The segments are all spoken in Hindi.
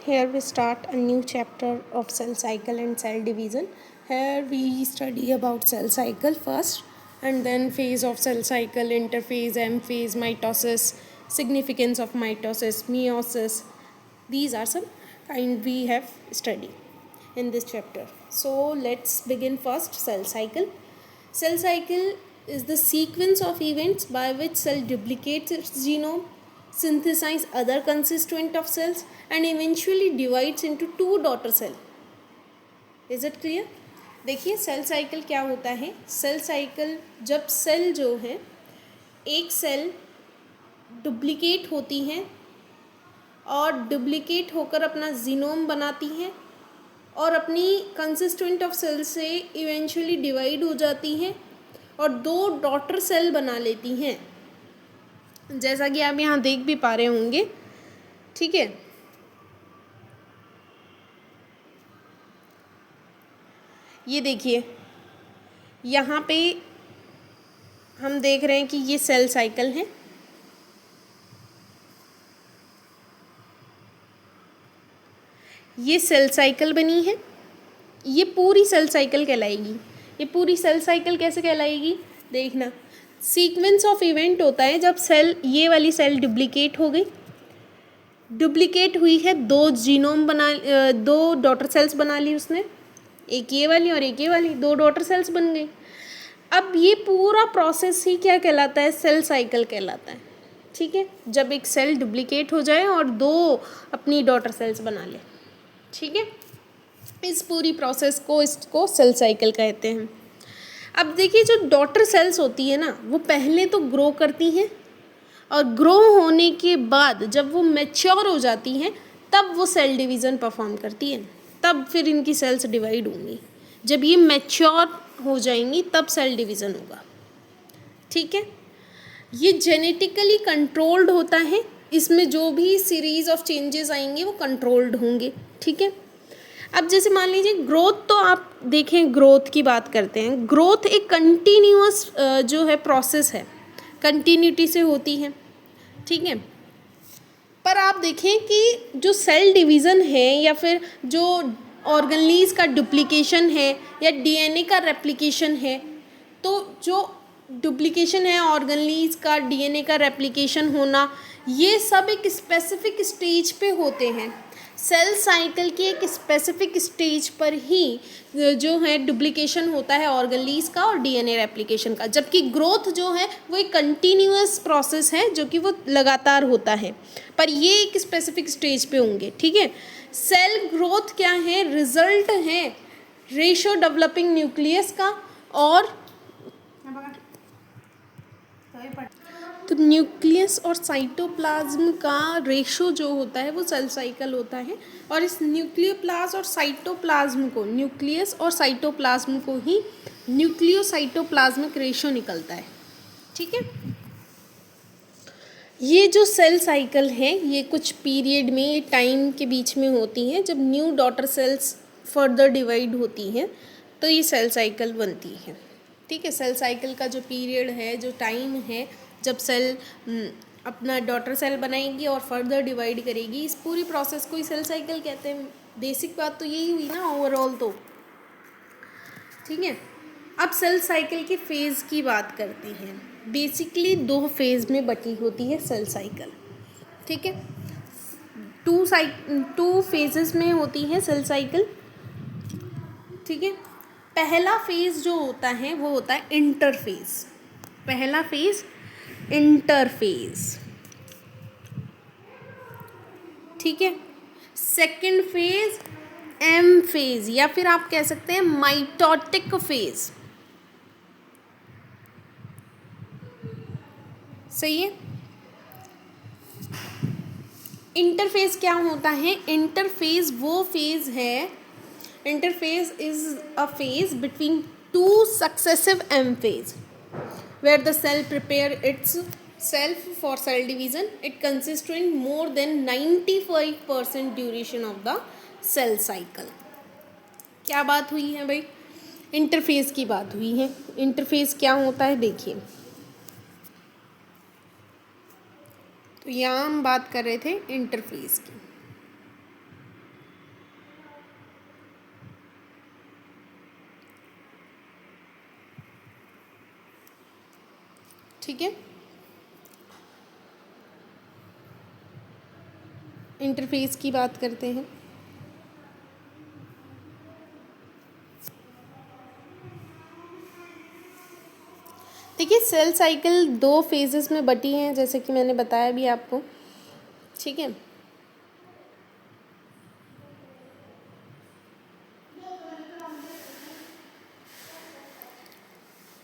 Here we start a new chapter of cell cycle and cell division. Here we study about cell cycle first and then phase of cell cycle, interphase, M phase, mitosis, significance of mitosis, meiosis. These are some kind we have studied in this chapter. So let's begin first cell cycle. Cell cycle is the sequence of events by which cell duplicates its genome, synthesize other constituent of cells and eventually divides into two daughter cell. Is it clear? देखिए सेल साइकिल क्या होता है. सेल साइकिल जब सेल जो है एक सेल डुप्लीकेट होती हैं और डुप्लीकेट होकर अपना जीनोम बनाती हैं और अपनी कंसिस्टेंट ऑफ सेल से इवेंचुअली डिवाइड हो जाती हैं और दो डॉटर सेल बना लेती हैं, जैसा कि आप यहाँ देख भी पा रहे होंगे. ठीक है, ये देखिए यहाँ पे हम देख रहे हैं कि ये सेल साइकिल है. ये सेल साइकिल बनी है, ये पूरी सेल साइकिल कहलाएगी. ये पूरी सेल साइकिल कैसे कहलाएगी देखना. सीक्वेंस ऑफ इवेंट होता है जब सेल, ये वाली सेल डुप्लीकेट हो गई, डुप्लीकेट हुई है, दो जीनोम बना, दो डॉटर सेल्स बना ली उसने, एक ये वाली और एक ये वाली, दो डॉटर सेल्स बन गई. अब ये पूरा प्रोसेस ही क्या कहलाता है, सेल साइकिल कहलाता है. ठीक है, जब एक सेल डुप्लीकेट हो जाए और दो अपनी डॉटर सेल्स बना ले. ठीक है, इस पूरी प्रोसेस को, इसको सेल साइकिल कहते हैं. अब देखिए जो डॉटर सेल्स होती है ना, वो पहले तो ग्रो करती हैं और ग्रो होने के बाद जब वो मैच्योर हो जाती हैं तब वो सेल डिवीज़न परफॉर्म करती हैं. तब फिर इनकी सेल्स डिवाइड होंगी. जब ये मैच्योर हो जाएंगी तब सेल डिवीज़न होगा. ठीक है, ये जेनेटिकली कंट्रोल्ड होता है. इसमें जो भी सीरीज ऑफ चेंजेस आएंगे वो कंट्रोल्ड होंगे. ठीक है, अब जैसे मान लीजिए ग्रोथ, तो आप देखें ग्रोथ की बात करते हैं. ग्रोथ एक कंटिन्यूअस जो है प्रोसेस है, कंटिन्यूटी से होती है. ठीक है, पर आप देखें कि जो सेल डिवीज़न है या फिर जो ऑर्गेनलीज का डुप्लीकेशन है या डीएनए का रेप्लिकेशन है, तो जो डुप्लीकेशन है ऑर्गेनलीज का, डीएनए का रेप्लिकेशन होना, ये सब एक स्पेसिफिक स्टेज पे होते हैं. सेल साइकिल की एक स्पेसिफिक स्टेज पर ही जो है डुप्लीकेशन होता है ऑर्गेनलीज का और डीएनए रेप्लिकेशन का. जबकि ग्रोथ जो है वो एक कंटिन्यूअस प्रोसेस है जो कि वो लगातार होता है, पर ये एक स्पेसिफिक स्टेज पे होंगे. ठीक है, सेल ग्रोथ क्या है, रिजल्ट है रेशो डेवलपिंग न्यूक्लियस का. और तो न्यूक्लियस और साइटोप्लाज्म का रेशो जो होता है वो सेल साइकिल होता है. और इस न्यूक्लियोप्लाज्म और साइटोप्लाज्म को, न्यूक्लियस और साइटोप्लाज्म को ही न्यूक्लियोसाइटोप्लाज्मिक रेशो निकलता है. ठीक है, ये जो सेल साइकिल है ये कुछ पीरियड में, ये टाइम के बीच में होती है. जब new daughter cells further divide होती हैं तो ये सेल साइकिल बनती है. ठीक है, सेल साइकिल का जो पीरियड है, जो टाइम है, जब सेल अपना डॉटर सेल बनाएगी और फर्दर डिवाइड करेगी, इस पूरी प्रोसेस को ही सेल साइकिल कहते हैं. बेसिक बात तो यही हुई ना ओवरऑल तो. ठीक है, अब सेल साइकिल के फेज़ की बात करते हैं. बेसिकली दो फेज़ में बटी होती है सेल साइकिल. ठीक है, टू फेजेस में होती है सेल साइकिल. ठीक है, पहला फेज़ जो होता है वो होता है इंटरफेज. पहला फेज़ इंटरफेज. ठीक है, सेकंड फेज एम फेज या फिर आप कह सकते हैं माइटोटिक फेज. सही है. इंटरफेज क्या होता है, इंटरफेज वो फेज है, interphase is a phase between two successive M phase where the cell prepare itself for cell division. It consists in more than 95% duration of the cell cycle. क्या बात हुई है भाई, इंटरफेज की बात हुई है. इंटरफेज क्या होता है देखिए, तो यहाँ हम बात कर रहे थे इंटरफेज की. ठीक है। इंटरफेस की बात करते हैं। देखिए सेल साइकिल 2 फेजेस में बटी हैं, जैसे कि मैंने बताया भी आपको, ठीक है।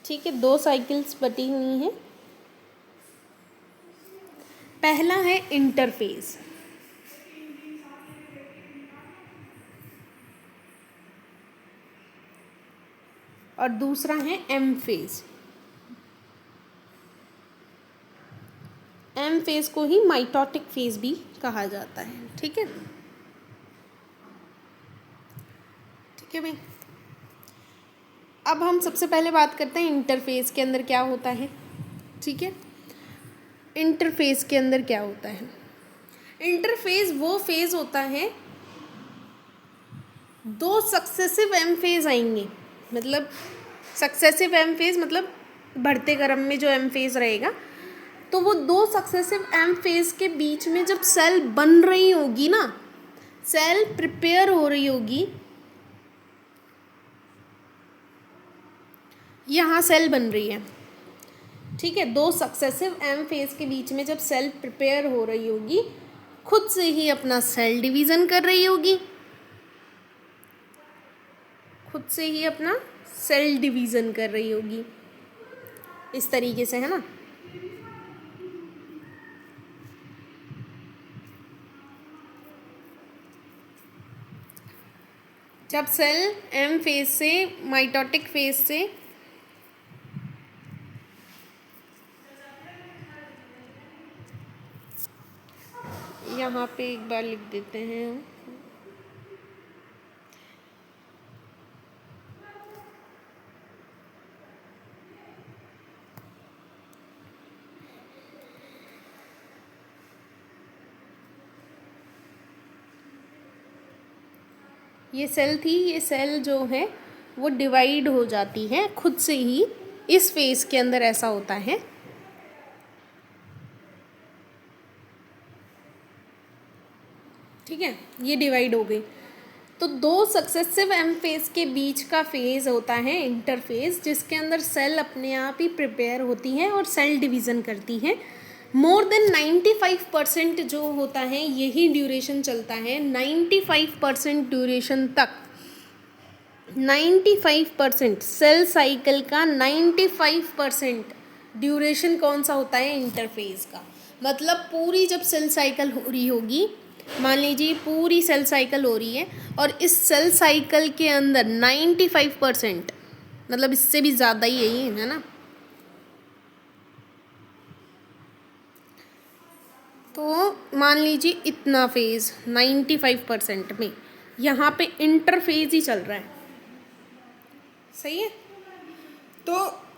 ठीक है, 2 साइकिल्स बटी हुई हैं। पहला है इंटरफेज, और दूसरा है एम फेज। एम फेज को ही माइटोटिक फेज भी कहा जाता है, ठीक है। ठीक है भाई, अब हम सबसे पहले बात करते हैं इंटरफेज के अंदर क्या होता है, ठीक है। इंटरफेज के अंदर क्या होता है? इंटरफेज वो फेज होता है, 2 सक्सेसिव एम फेज आएंगे, मतलब सक्सेसिव एम फेज मतलब बढ़ते क्रम में जो एम फेज रहेगा, तो वो 2 सक्सेसिव एम फेज के बीच में जब सेल बन रही होगी ना, सेल प्रिपेयर हो रही होगी, यहाँ सेल बन रही है, ठीक है। 2 सक्सेसिव एम फेज के बीच में जब सेल प्रिपेयर हो रही होगी, खुद से ही अपना सेल डिवीज़न कर रही होगी, खुद से ही अपना सेल डिवीज़न कर रही होगी, इस तरीके से, है ना। जब सेल एम फेज से माइटोटिक फेज से यहाँ पे एक बार लिख देते हैं, ये सेल थी, ये सेल जो है वो डिवाइड हो जाती है खुद से ही, इस फेज के अंदर ऐसा होता है, ठीक है। ये डिवाइड हो गई, तो 2 सक्सेसिव एम फेज के बीच का फेज होता है इंटरफेज, जिसके अंदर सेल अपने आप ही प्रिपेयर होती है और सेल डिवीज़न करती है। मोर देन 95% जो होता है यही ड्यूरेशन चलता है, 95% ड्यूरेशन तक। 95% सेल साइकिल का 95% ड्यूरेशन कौन सा होता है? इंटरफेज का। मतलब पूरी जब सेल साइकिल हो रही होगी, मान लीजिए पूरी सेल साइकिल हो रही है और इस सेल साइकिल के अंदर 95%, मतलब इससे भी ज़्यादा ही यही है ना, तो मान लीजिए इतना फेज़ 95% में यहाँ पे इंटरफेज ही चल रहा है, सही है। तो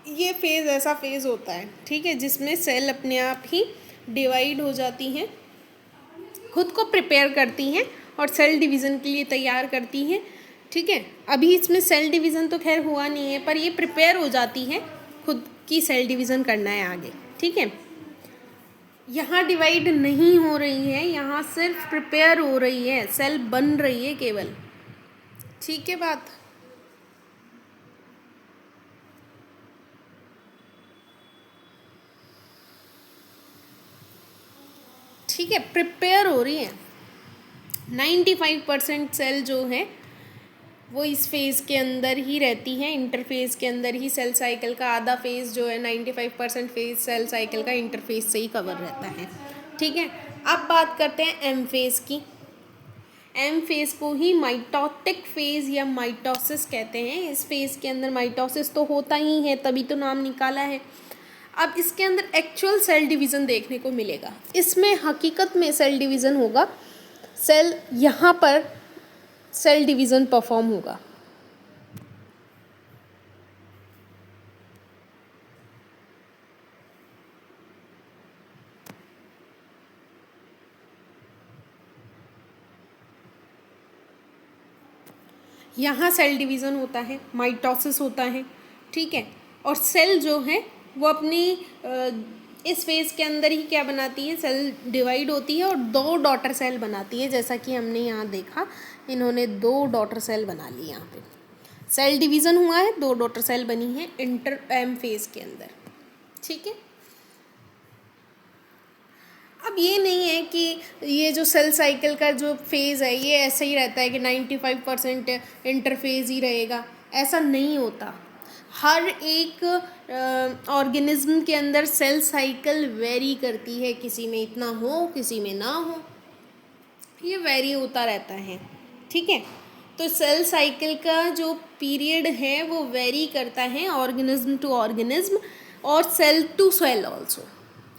ये फेज़ ऐसा फेज़ होता है, ठीक है, जिसमें सेल अपने आप ही डिवाइड हो जाती हैं, खुद को प्रिपेयर करती हैं और सेल डिवीज़न के लिए तैयार करती हैं, ठीक है। अभी इसमें सेल डिवीज़न तो खैर हुआ नहीं है, पर ये प्रिपेयर हो जाती हैं, खुद की सेल डिवीज़न करना है आगे, ठीक है। यहाँ डिवाइड नहीं हो रही है, यहाँ सिर्फ प्रिपेयर हो रही है, सेल बन रही है केवल, ठीक है बात। ठीक है, प्रिपेयर हो रही है। 95% सेल जो है वो इस फेज़ के अंदर ही रहती है, इंटरफेज़ के अंदर ही। सेल साइकिल का आधा फेज़ जो है 95% फेज़ सेल साइकिल का इंटरफेज़ से ही कवर रहता है, ठीक है। अब बात करते हैं एम फेज़ की। एम फेज़ को ही माइटोटिक फेज़ या माइटोसिस कहते हैं। इस फेज़ के अंदर माइटोसिस तो होता ही है, तभी तो नाम निकाला है। अब इसके अंदर एक्चुअल सेल डिवीज़न देखने को मिलेगा। इसमें हकीकत में सेल डिवीज़न होगा, सेल यहाँ पर सेल डिवीज़न परफॉर्म होगा। यहाँ सेल डिवीज़न होता है, माइटोसिस होता है, ठीक है। और सेल जो है वो अपनी इस फेज़ के अंदर ही क्या बनाती है, सेल डिवाइड होती है और 2 डॉटर सेल बनाती है, जैसा कि हमने यहाँ देखा इन्होंने 2 डॉटर सेल बना ली। यहाँ पे सेल डिवीज़न हुआ है, 2 डॉटर सेल बनी है इंटर एम फेज़ के अंदर। ठीक है, अब ये नहीं है कि ये जो सेल साइकिल का जो फेज़ है ये ऐसा ही रहता है कि 95% इंटरफेज़ ही रहेगा, ऐसा नहीं होता। हर एक ऑर्गेनिज्म के अंदर सेल साइकिल वेरी करती है, किसी में इतना हो किसी में ना हो, ये वेरी होता रहता है। ठीक है, तो सेल साइकिल का जो पीरियड है वो वेरी करता है ऑर्गेनिज्म टू ऑर्गेनिज्म और cell to cell also.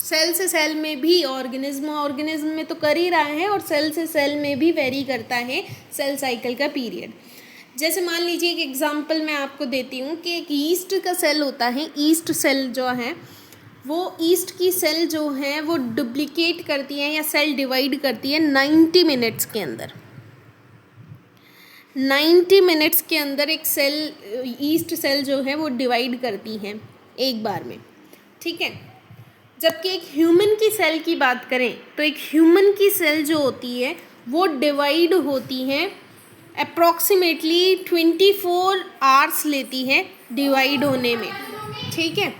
Cell से सेल में भी ऑर्गेनिज्म में तो कर ही रहा है और सेल से सेल में भी वेरी करता है सेल साइकिल का पीरियड। जैसे मान लीजिए एक एग्जांपल मैं आपको देती हूँ कि एक ईस्ट का सेल होता है, ईस्ट सेल जो है वो ईस्ट की सेल जो है वो डुप्लीकेट करती है या सेल डिवाइड करती है 90 मिनट्स के अंदर। 90 मिनट्स के अंदर एक सेल ईस्ट सेल जो है वो डिवाइड करती है एक बार में। ठीक है, जबकि एक ह्यूमन की सेल की बात करें तो एक ह्यूमन की सेल जो होती है वो डिवाइड होती है अप्रॉक्सीमेटली 24 आवर्स लेती है डिवाइड होने में। ठीक है,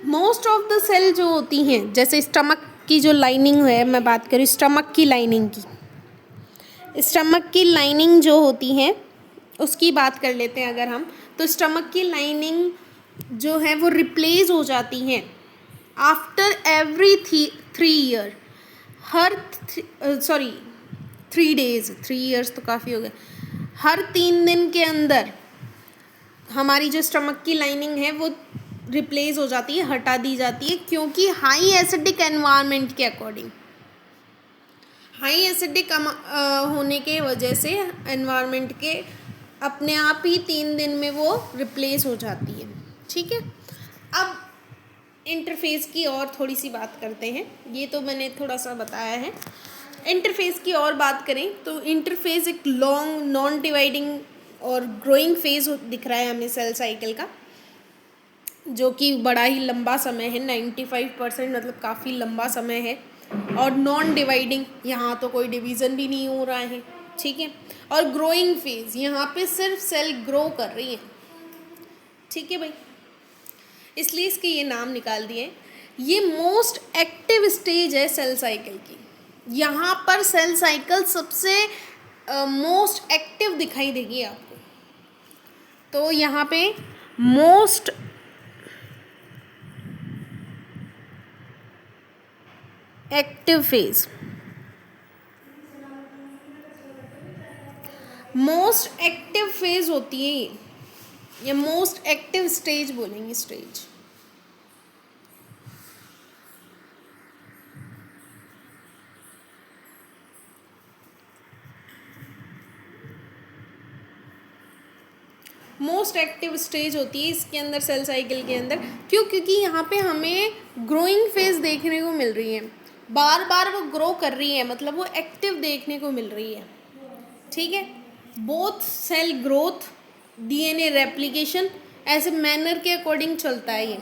मोस्ट ऑफ द सेल जो होती हैं, जैसे स्टमक की जो लाइनिंग है, मैं बात करूँ स्टमक की लाइनिंग की, स्टमक की लाइनिंग जो होती है उसकी बात कर लेते हैं अगर हम, तो स्टमक की लाइनिंग जो है वो रिप्लेस हो जाती हैं आफ्टर एवरी 3 ईयर, हर 3 डेज, 3 ईयर्स तो काफ़ी हो गए, हर 3 दिन के अंदर हमारी जो स्टमक की लाइनिंग है वो रिप्लेस हो जाती है, हटा दी जाती है, क्योंकि हाई एसिडिक एनवायरनमेंट के अकॉर्डिंग, हाई एसिडिक होने के वजह से एनवायरनमेंट के अपने आप ही 3 दिन में वो रिप्लेस हो जाती है। ठीक है, अब इंटरफेस की और थोड़ी सी बात करते हैं, ये तो मैंने थोड़ा सा बताया है। इंटरफेस की और बात करें तो इंटरफेस एक लॉन्ग नॉन डिवाइडिंग और ग्रोइंग फेज दिख रहा है हमें सेल साइकिल का, जो कि बड़ा ही लंबा समय है, 95% मतलब काफ़ी लंबा समय है। और नॉन डिवाइडिंग, यहाँ तो कोई डिवीज़न भी नहीं हो रहा है। ठीक है, और ग्रोइंग फेज, यहाँ पे सिर्फ सेल ग्रो कर रही है। ठीक है भाई, इसलिए इसके ये नाम निकाल दिए। ये मोस्ट एक्टिव स्टेज है सेल साइकिल की, यहाँ पर सेल साइकिल सबसे मोस्ट एक्टिव दिखाई देगी आपको। तो यहाँ पे most active phase, most active phase होती है ये, या मोस्ट एक्टिव स्टेज बोलेंगे, स्टेज। मोस्ट एक्टिव स्टेज होती है इसके अंदर सेल साइकिल के अंदर। क्यों? क्योंकि यहाँ पे हमें ग्रोइंग फेज देखने को मिल रही है, बार बार वो ग्रो कर रही है, मतलब वो एक्टिव देखने को मिल रही है। ठीक है, both cell growth, DNA replication, ऐसे मैनर के अकॉर्डिंग चलता है ये।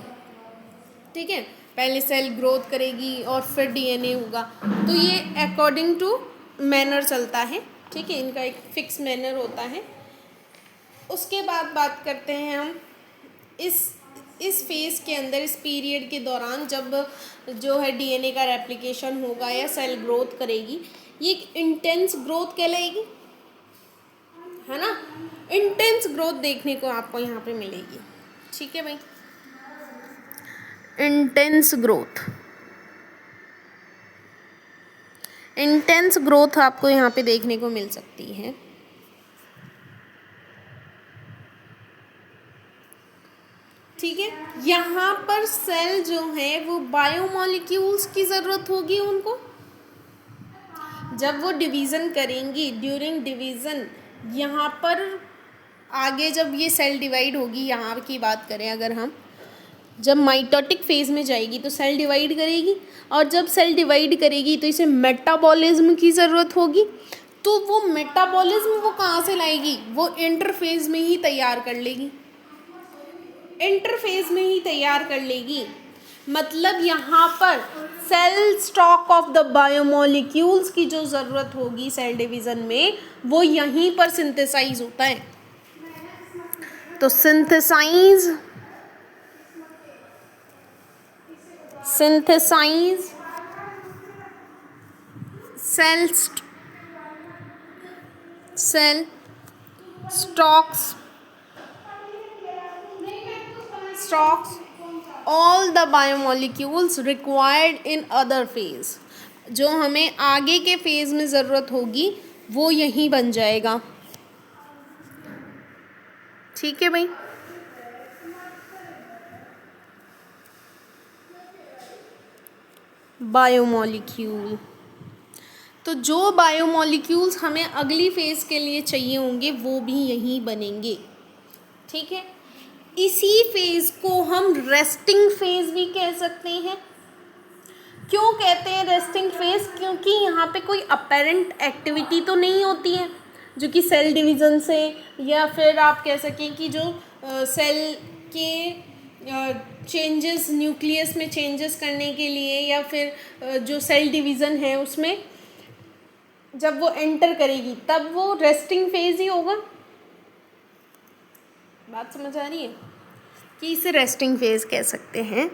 ठीक है, पहले सेल ग्रोथ करेगी और फिर डीएनए होगा, तो ये अकॉर्डिंग टू मैनर चलता है। ठीक है, इनका एक फिक्स मैनर होता है। उसके बाद बात करते हैं हम इस फेज़ के अंदर, इस पीरियड के दौरान जब जो है डीएनए का रेप्लिकेशन होगा या सेल ग्रोथ करेगी, ये एक इंटेंस ग्रोथ कहलाएगी, है ना। इंटेंस ग्रोथ देखने को आपको यहाँ पे मिलेगी। ठीक है भाई, इंटेंस ग्रोथ, इंटेंस ग्रोथ आपको यहाँ पे देखने को मिल सकती है। ठीक है, यहाँ पर सेल जो है वो बायोमोलिक्यूल्स की ज़रूरत होगी उनको, जब वो डिवीज़न करेंगी, ड्यूरिंग डिवीज़न यहाँ पर आगे जब ये सेल डिवाइड होगी, यहाँ की बात करें अगर हम, जब माइटोटिक फेज़ में जाएगी तो सेल डिवाइड करेगी, और जब सेल डिवाइड करेगी तो इसे मेटाबॉलिज्म की ज़रूरत होगी। तो वो मेटाबॉलिज्म वो कहाँ से लाएगी? वो इंटरफेज़ में ही तैयार कर लेगी। इंटरफेज में ही तैयार कर लेगी। मतलब यहाँ पर cell stock of the biomolecules की जो ज़रूरत होगी सेल डिवीज़न में, वो यहीं पर सिंथेसाइज होता है। तो synthesize cell stocks all the biomolecules required in other phase। जो हमें आगे के फेज में ज़रूरत होगी वो यहीं बन जाएगा। ठीक है भाई। बायोमोलिक्यूल, तो जो बायोमोलिक्यूल्स हमें अगली फेज के लिए चाहिए होंगे वो भी यहीं बनेंगे। ठीक है। इसी फेज को हम रेस्टिंग फेज भी कह सकते हैं। क्यों कहते हैं रेस्टिंग फेज? क्योंकि यहाँ पे कोई अपेरेंट एक्टिविटी तो नहीं होती है जो कि सेल डिवीज़न से, या फिर आप कह सकें कि जो सेल के चेंजेस, न्यूक्लियस में चेंजेस करने के लिए, या फिर जो सेल डिवीज़न है उसमें जब वो एंटर करेगी तब वो रेस्टिंग फेज ही होगा। बात समझ आ रही है कि इसे रेस्टिंग फेज कह सकते हैं।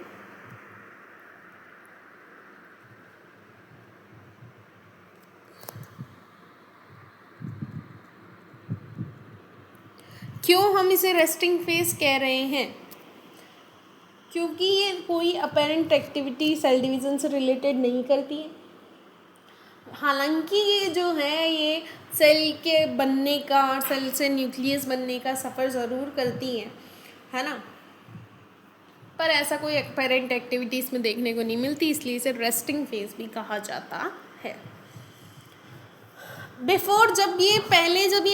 क्यों हम इसे रेस्टिंग फेज कह रहे हैं? क्योंकि ये कोई अपेरेंट एक्टिविटी सेल डिवीज़न से रिलेटेड नहीं करती है। हालांकि ये जो है ये सेल के बनने का, सेल से न्यूक्लियस बनने का सफ़र ज़रूर करती है ना, पर ऐसा कोई अपेरेंट एक्टिविटी इसमें देखने को नहीं मिलती, इसलिए इसे रेस्टिंग फेज भी कहा जाता है। बिफोर, जब ये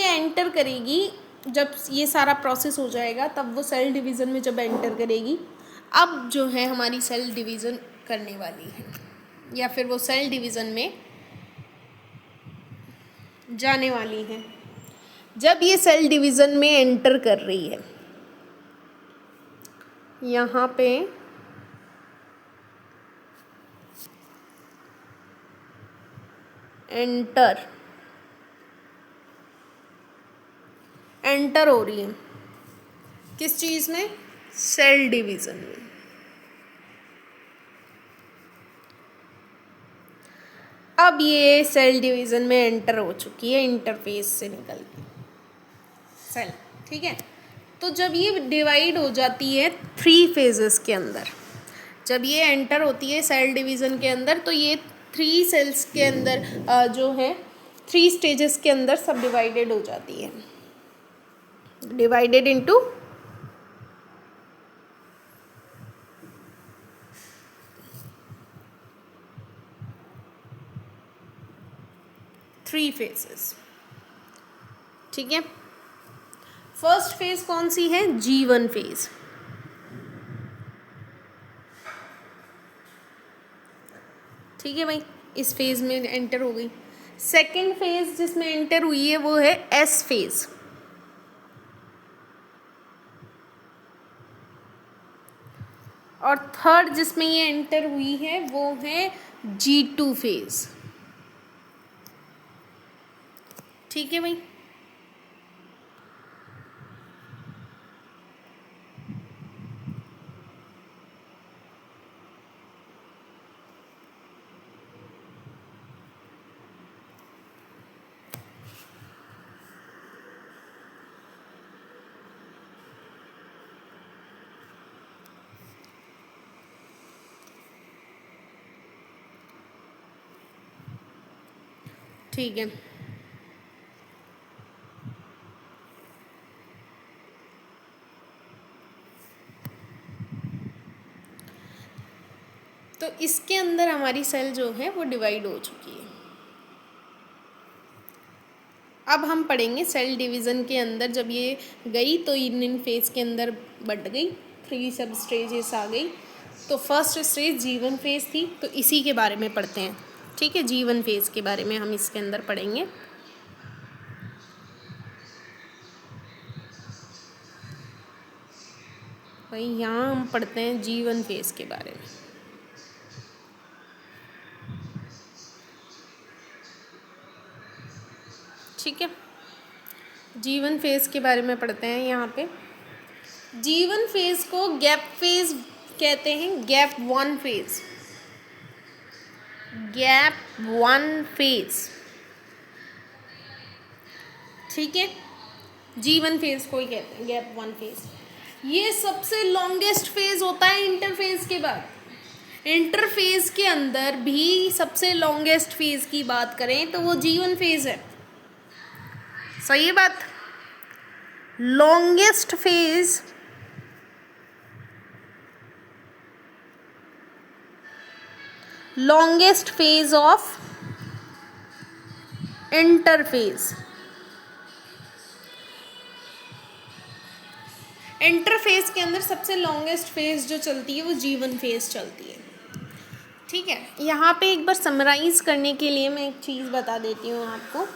एंटर करेगी, जब ये सारा प्रोसेस हो जाएगा तब वो सेल डिवीज़न में जब एंटर करेगी, अब जो है हमारी सेल डिवीज़न करने वाली है, या फिर वो सेल डिवीज़न में जाने वाली है। जब ये सेल डिवीज़न में एंटर कर रही है, यहाँ पे एंटर हो रही है किस चीज़ में? सेल डिवीज़न में। अब ये सेल डिवीज़न में एंटर हो चुकी है इंटरफेस से निकल के सेल। ठीक है। तो जब ये डिवाइड हो जाती है 3 फेजेस के अंदर, जब ये एंटर होती है सेल डिवीज़न के अंदर, तो ये 3 सेल्स के अंदर जो है 3 स्टेजेस के अंदर सब डिवाइडेड हो जाती है, डिवाइडेड इनटू 3 फेजेस। ठीक है। फर्स्ट फेज कौन सी है? G1 phase. ठीक है भाई, इस फेज में एंटर हो गई। सेकेंड फेज जिसमें एंटर हुई है वो है S फेज। और थर्ड जिसमें ये एंटर हुई है वो है G2 फेज। ठीक है भाई। ठीक है। तो इसके अंदर हमारी सेल जो है वो डिवाइड हो चुकी है। अब हम पढ़ेंगे सेल डिवीज़न के अंदर जब ये गई तो इन फेज के अंदर बढ़ गई, 3 सब स्टेजेस आ गई। तो फर्स्ट स्टेज G1 फेज थी, तो इसी के बारे में पढ़ते हैं। ठीक है, G1 फेज के बारे में हम इसके अंदर पढ़ेंगे। भाई यहाँ हम पढ़ते हैं G1 फेज़ के बारे में। ठीक है, G1 फेज़ के बारे में पढ़ते हैं। यहाँ पे G1 फेज़ को गैप फेज़ कहते हैं, gap one phase, gap one phase. ठीक है, G1 फेज़ को ही कहते हैं गैप वन फेज़। ये सबसे लॉन्गेस्ट फेज़ होता है इंटरफेज़ के बाद। इंटरफेज़ के अंदर भी सबसे लॉन्गेस्ट फेज़ की बात करें तो वो G1 फेज़ है। सही है बात। Longest phase of interphase. Interphase के अंदर सबसे लॉन्गेस्ट फेज़ जो चलती है वो G1 फेज़ चलती है। ठीक है, यहाँ पे एक बार समराइज़ करने के लिए मैं एक चीज़ बता देती हूँ आपको।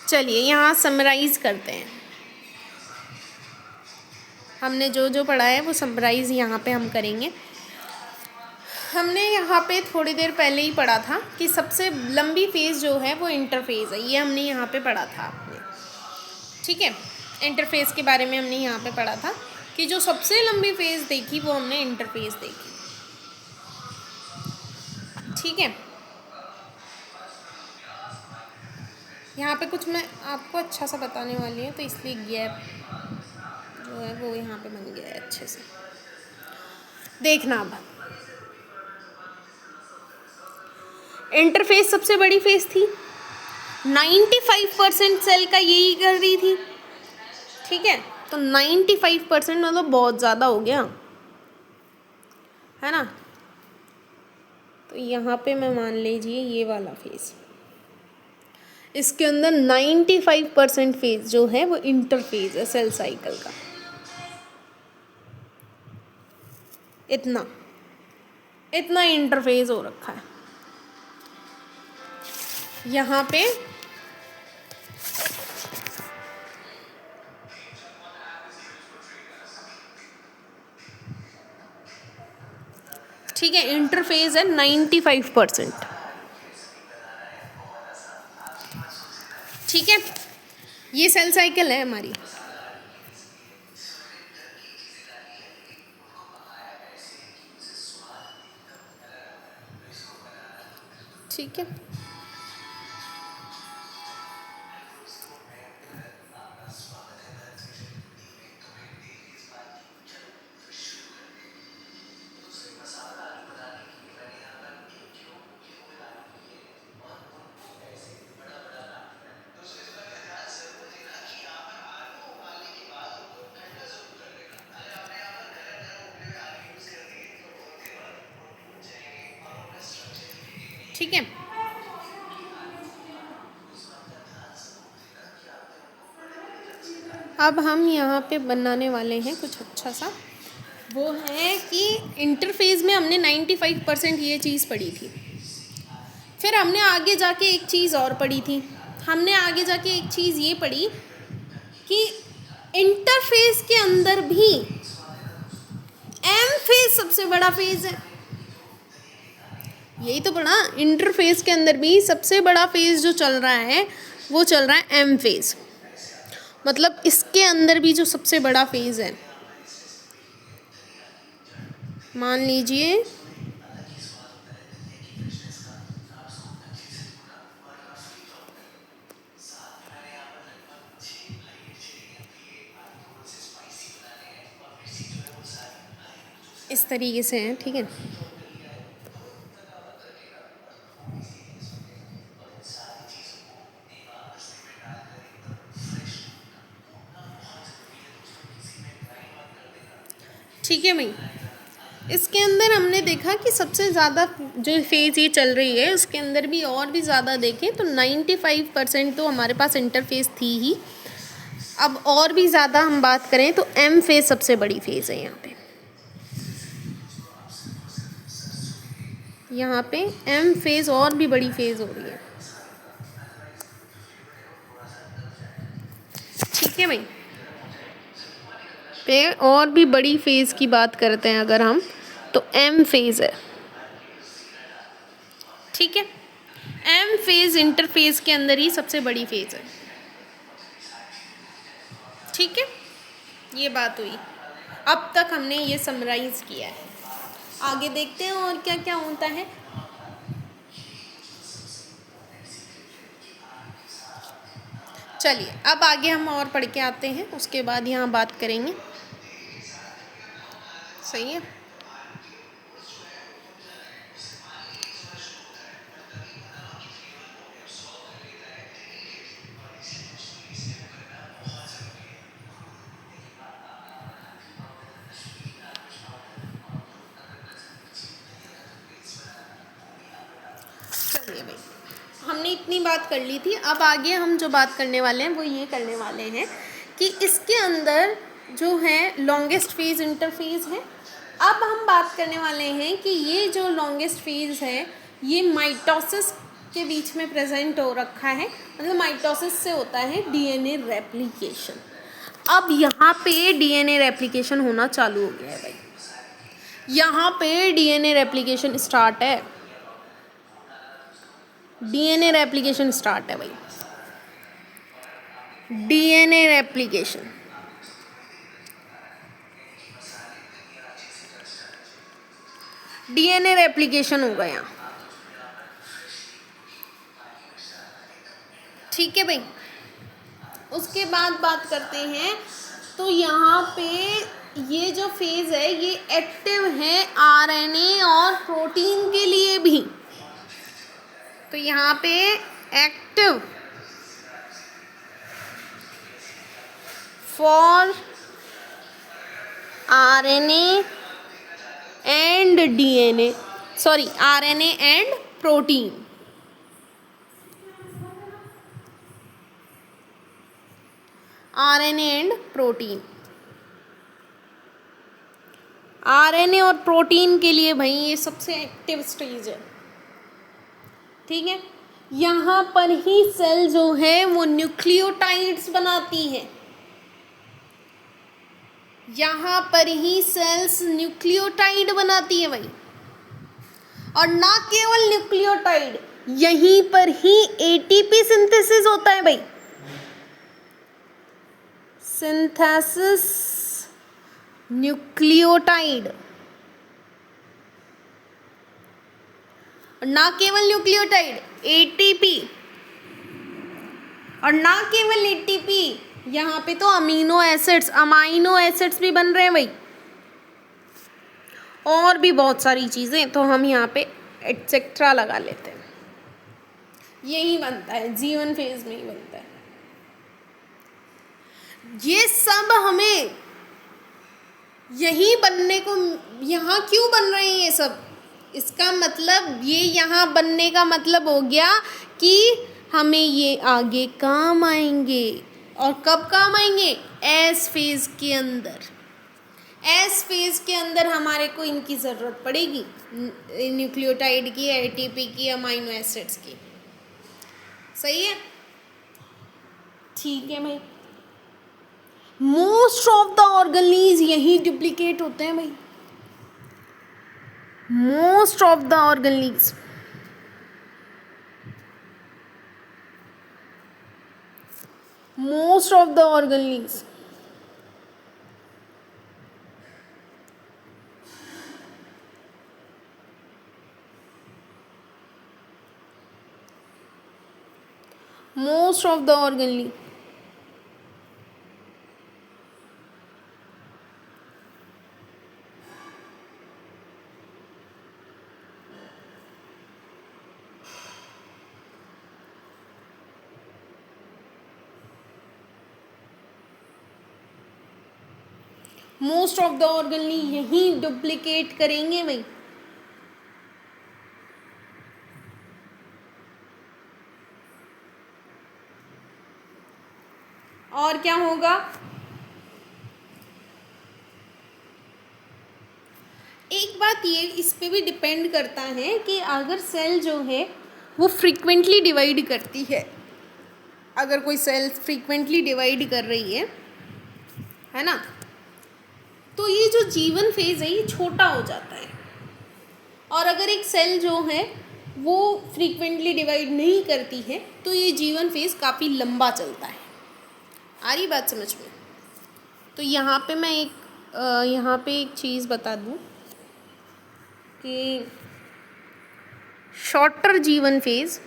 चलिए यहाँ समराइज़ करते हैं। हमने जो जो पढ़ा है वो समराइज़ यहाँ पे हम करेंगे। हमने यहाँ पे थोड़ी देर पहले ही पढ़ा था कि सबसे लंबी फेज़ जो है वो इंटरफेज़ है। ये हमने यहाँ पे पढ़ा था आपने। ठीक है, इंटरफेज़ के बारे में हमने यहाँ पे पढ़ा था कि जो सबसे लंबी फेज़ देखी वो हमने इंटरफेज़ देखी। ठीक है, यहाँ पे कुछ मैं आपको अच्छा सा बताने वाली हूँ तो इसलिए गैप जो है वो यहाँ पे बन गया है अच्छे से। देखना अब, इंटरफेस सबसे बड़ी फेज़ थी, 95% सेल का यही कर रही थी। ठीक है, तो 95% मतलब बहुत ज़्यादा हो गया है ना। तो यहाँ पे मैं मान लीजिए ये वाला फेज़, इसके अंदर 95% फेज़ जो है वो इंटरफेज़ है सेल साइकिल का। इतना इंटरफेज़ हो रखा है यहाँ पे। ठीक है, इंटरफेज़ है 95%। ठीक है, ये सेल साइकिल है हमारी। ठीक है, ठीक है, अब हम यहाँ पे बनाने वाले हैं कुछ अच्छा सा। वो है कि इंटरफेज़ में हमने 95% ये चीज़ पढ़ी थी। फिर हमने आगे जाके एक चीज़ और पढ़ी थी। हमने आगे जाके एक चीज़ ये पढ़ी कि इंटरफेज़ के अंदर भी एम फेज़ सबसे बड़ा फेज़ है। यही तो पढ़ा, इंटरफेज़ के अंदर भी सबसे बड़ा फेज़ जो चल रहा है वो चल रहा है एम फेज़। मतलब इसके अंदर भी जो सबसे बड़ा फेज़ है, मान लीजिए इस तरीके से है। ठीक है, ठीक है भाई। इसके अंदर हमने देखा कि सबसे ज़्यादा जो फेज़ ये चल रही है उसके अंदर भी और भी ज़्यादा देखें तो 95% तो हमारे पास इंटरफेस थी ही। अब और भी ज़्यादा हम बात करें तो एम फेज़ सबसे बड़ी फेज़ है यहाँ पे एम फेज़ और भी बड़ी फेज़ हो रही है। ठीक है भाई, पे और भी बड़ी फेज़ की बात करते हैं अगर हम, तो एम फेज़ है, ठीक है। एम फेज़ इंटरफेज़ के अंदर ही सबसे बड़ी फेज़ है, ठीक है। ये बात हुई, अब तक हमने ये समराइज़ किया है। आगे देखते हैं और क्या क्या होता है। चलिए अब आगे हम और पढ़ के आते हैं, उसके बाद यहाँ बात करेंगे, सही है। चलिए भाई, हमने इतनी बात कर ली थी। अब आगे हम जो बात करने वाले हैं वो ये करने वाले हैं कि इसके अंदर जो है लॉन्गेस्ट फेज़ इंटरफेज़ है। अब हम बात करने वाले हैं कि ये जो लॉन्गेस्ट फेज़ है ये माइटोसिस के बीच में प्रेजेंट हो रखा है, मतलब माइटोसिस से होता है डीएनए रेप्लिकेशन। अब यहाँ पे डीएनए रेप्लिकेशन होना चालू हो गया है भाई, यहाँ पे डीएनए रेप्लिकेशन स्टार्ट है, डीएनए रेप्लिकेशन स्टार्ट है भाई, डीएनए रेप्लिकेशन। डीएनए रेप्लिकेशन हो गया, ठीक है भाई। उसके बाद बात करते हैं, तो यहाँ पे ये जो फेज़ है ये एक्टिव है आरएनए और प्रोटीन के लिए भी। तो यहाँ पे active for RNA and DNA, sorry RNA and protein, RNA and protein, RNA और प्रोटीन के लिए भाई ये सबसे एक्टिव स्टेज है, ठीक है। यहाँ पर ही सेल जो है वो न्यूक्लियोटाइड्स बनाती है, यहाँ पर ही सेल्स न्यूक्लियोटाइड बनाती है भाई। और ना केवल न्यूक्लियोटाइड, यहीं पर ही एटीपी सिंथेसिस होता है भाई, सिंथेसिस न्यूक्लियोटाइड। ना केवल न्यूक्लियोटाइड, एटीपी, और ना केवल एटीपी, यहाँ पे तो अमीनो एसिड्स, अमाइनो एसिड्स भी बन रहे हैं भाई, और भी बहुत सारी चीज़ें, तो हम यहाँ पे एटसेट्रा लगा लेते हैं। यही बनता है, G1 फेज में ही बनता है ये सब। हमें यही बनने को, यहाँ क्यों बन रहे हैं ये सब, इसका मतलब ये यहाँ बनने का मतलब हो गया कि हमें ये आगे काम आएंगे। और कब काम आएंगे? एस फेज़ के अंदर। एस फेज़ के अंदर हमारे को इनकी ज़रूरत पड़ेगी, न्यूक्लियोटाइड की, एटीपी की, अमाइनो एसिड्स की। सही है, ठीक है भाई। मोस्ट ऑफ द ऑर्गेनीज यही डुप्लीकेट होते हैं भाई, most of the organelles. Most of the organelles most of the organelle most of the organelle यही डुप्लीकेट करेंगे भाई। और क्या होगा? एक बात ये इस पे भी डिपेंड करता है कि अगर सेल जो है वो फ्रीक्वेंटली डिवाइड करती है, अगर कोई सेल फ्रीक्वेंटली डिवाइड कर रही है ना, तो ये जो जीवन फेज है ये छोटा हो जाता है। और अगर एक सेल जो है वो फ्रीक्वेंटली डिवाइड नहीं करती है तो ये जीवन फेज काफ़ी लंबा चलता है। आ रही बात समझ में? तो यहाँ पे मैं यहाँ पे एक चीज़ बता दूँ कि शॉर्ट जीवन फेज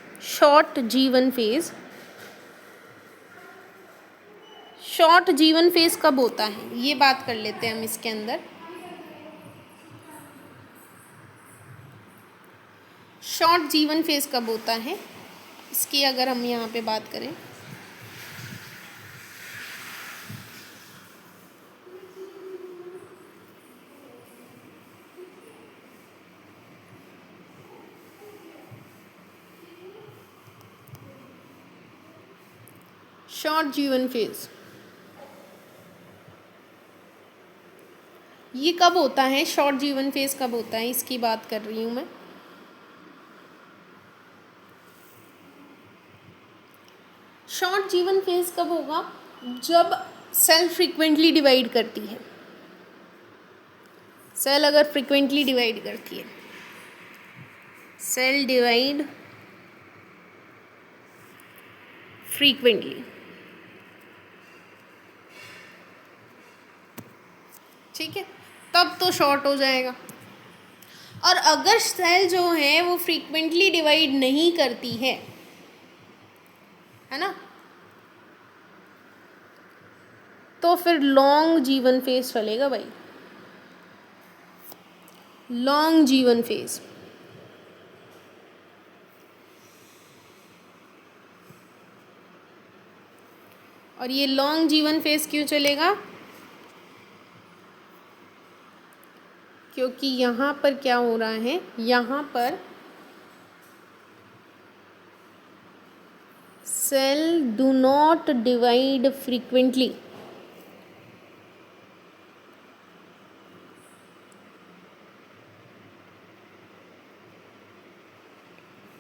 कब होता है ये बात कर लेते हैं हम इसके अंदर। शॉर्ट जीवन फेज कब होता है इसकी अगर हम यहाँ पे बात करें, शॉर्ट जीवन फेज ये कब होता है, शॉर्ट जीवन फेज कब होता है इसकी बात कर रही हूँ मैं। शॉर्ट जीवन फेज कब होगा, जब सेल फ्रीक्वेंटली डिवाइड करती है। सेल अगर फ्रीक्वेंटली डिवाइड करती है, सेल डिवाइड फ्रीक्वेंटली, ठीक है, तब तो शॉर्ट हो जाएगा। और अगर सेल जो है वो फ्रीक्वेंटली डिवाइड नहीं करती है ना, तो फिर लॉन्ग जीवन फेज चलेगा भाई, लॉन्ग जीवन फेज। और ये लॉन्ग जीवन फेज क्यों चलेगा, क्योंकि यहाँ पर क्या हो रहा है, यहाँ पर cell do not divide frequently,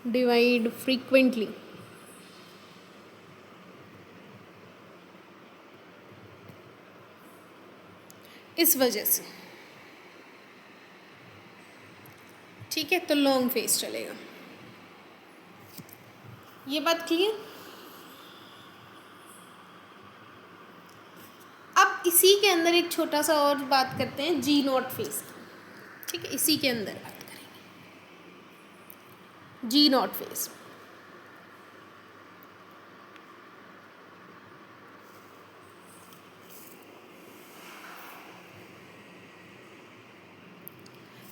divide frequently. इस वजह से, ठीक है, तो लॉन्ग फेज चलेगा। ये बात क्लियर। अब इसी के अंदर एक छोटा सा और बात करते हैं जी नॉट फेज, ठीक है, इसी के अंदर बात करेंगे G naught phase.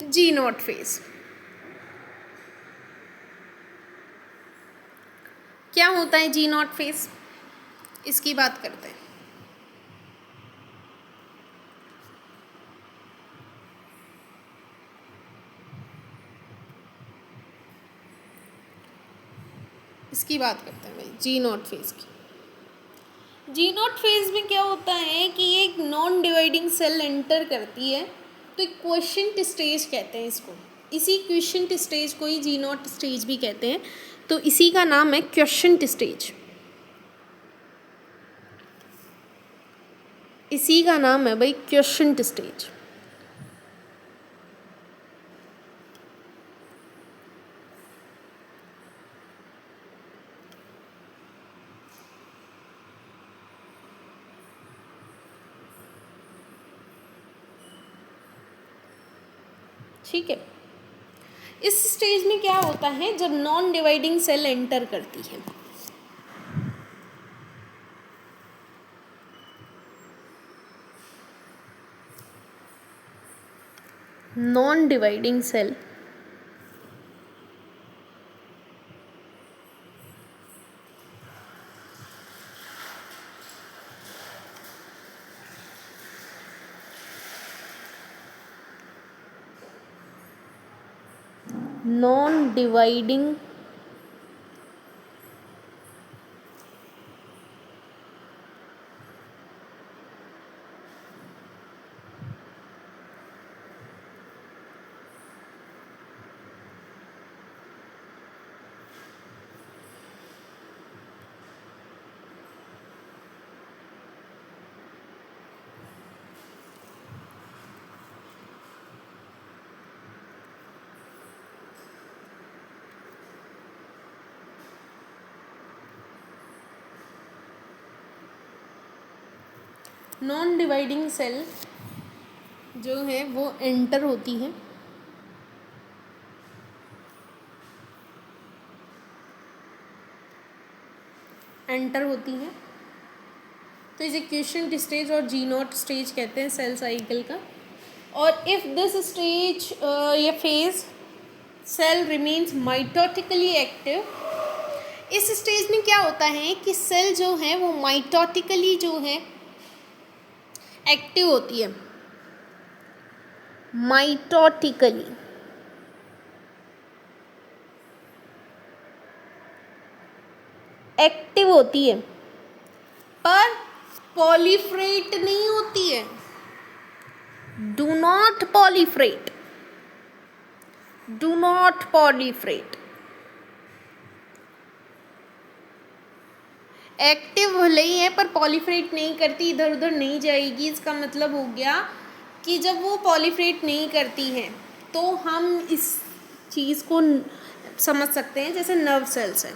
G naught phase क्या होता है, जी नॉट फेज इसकी बात करते हैं। इसकी बात करते हैं भाई, जी नॉट फेज की। जी नॉट फेज में क्या होता है कि एक नॉन डिवाइडिंग सेल एंटर करती है, तो एक क्वेश्चन स्टेज कहते हैं इसको। इसी क्वेश्चन स्टेज को ही जी नॉट स्टेज भी कहते हैं, तो इसी का नाम है क्वेश्चन स्टेज। इसी का नाम है भाई क्वेश्चन स्टेज। ठीक है, इस स्टेज में क्या होता है, जब नॉन डिवाइडिंग सेल एंटर करती है, non dividing cell non dividing non dividing cell जो है वो एंटर होती है, तो इसे क्वेश्चन स्टेज और जी नॉट स्टेज कहते हैं सेल साइकिल का। और इफ़ दिस स्टेज या phase cell remains mitotically active, इस स्टेज में क्या होता है कि सेल जो है वो माइटोटिकली जो है एक्टिव होती है, माइटोटिकली एक्टिव होती है, पर पॉलीफ्रेट नहीं होती है। Do not proliferate, do not proliferate. Active भले ही है पर पॉलीफ्रेट नहीं करती, इधर उधर नहीं जाएगी। इसका मतलब हो गया कि जब वो पॉलीफ्रेट नहीं करती है तो हम इस चीज़ को समझ सकते हैं जैसे नर्व सेल्स है।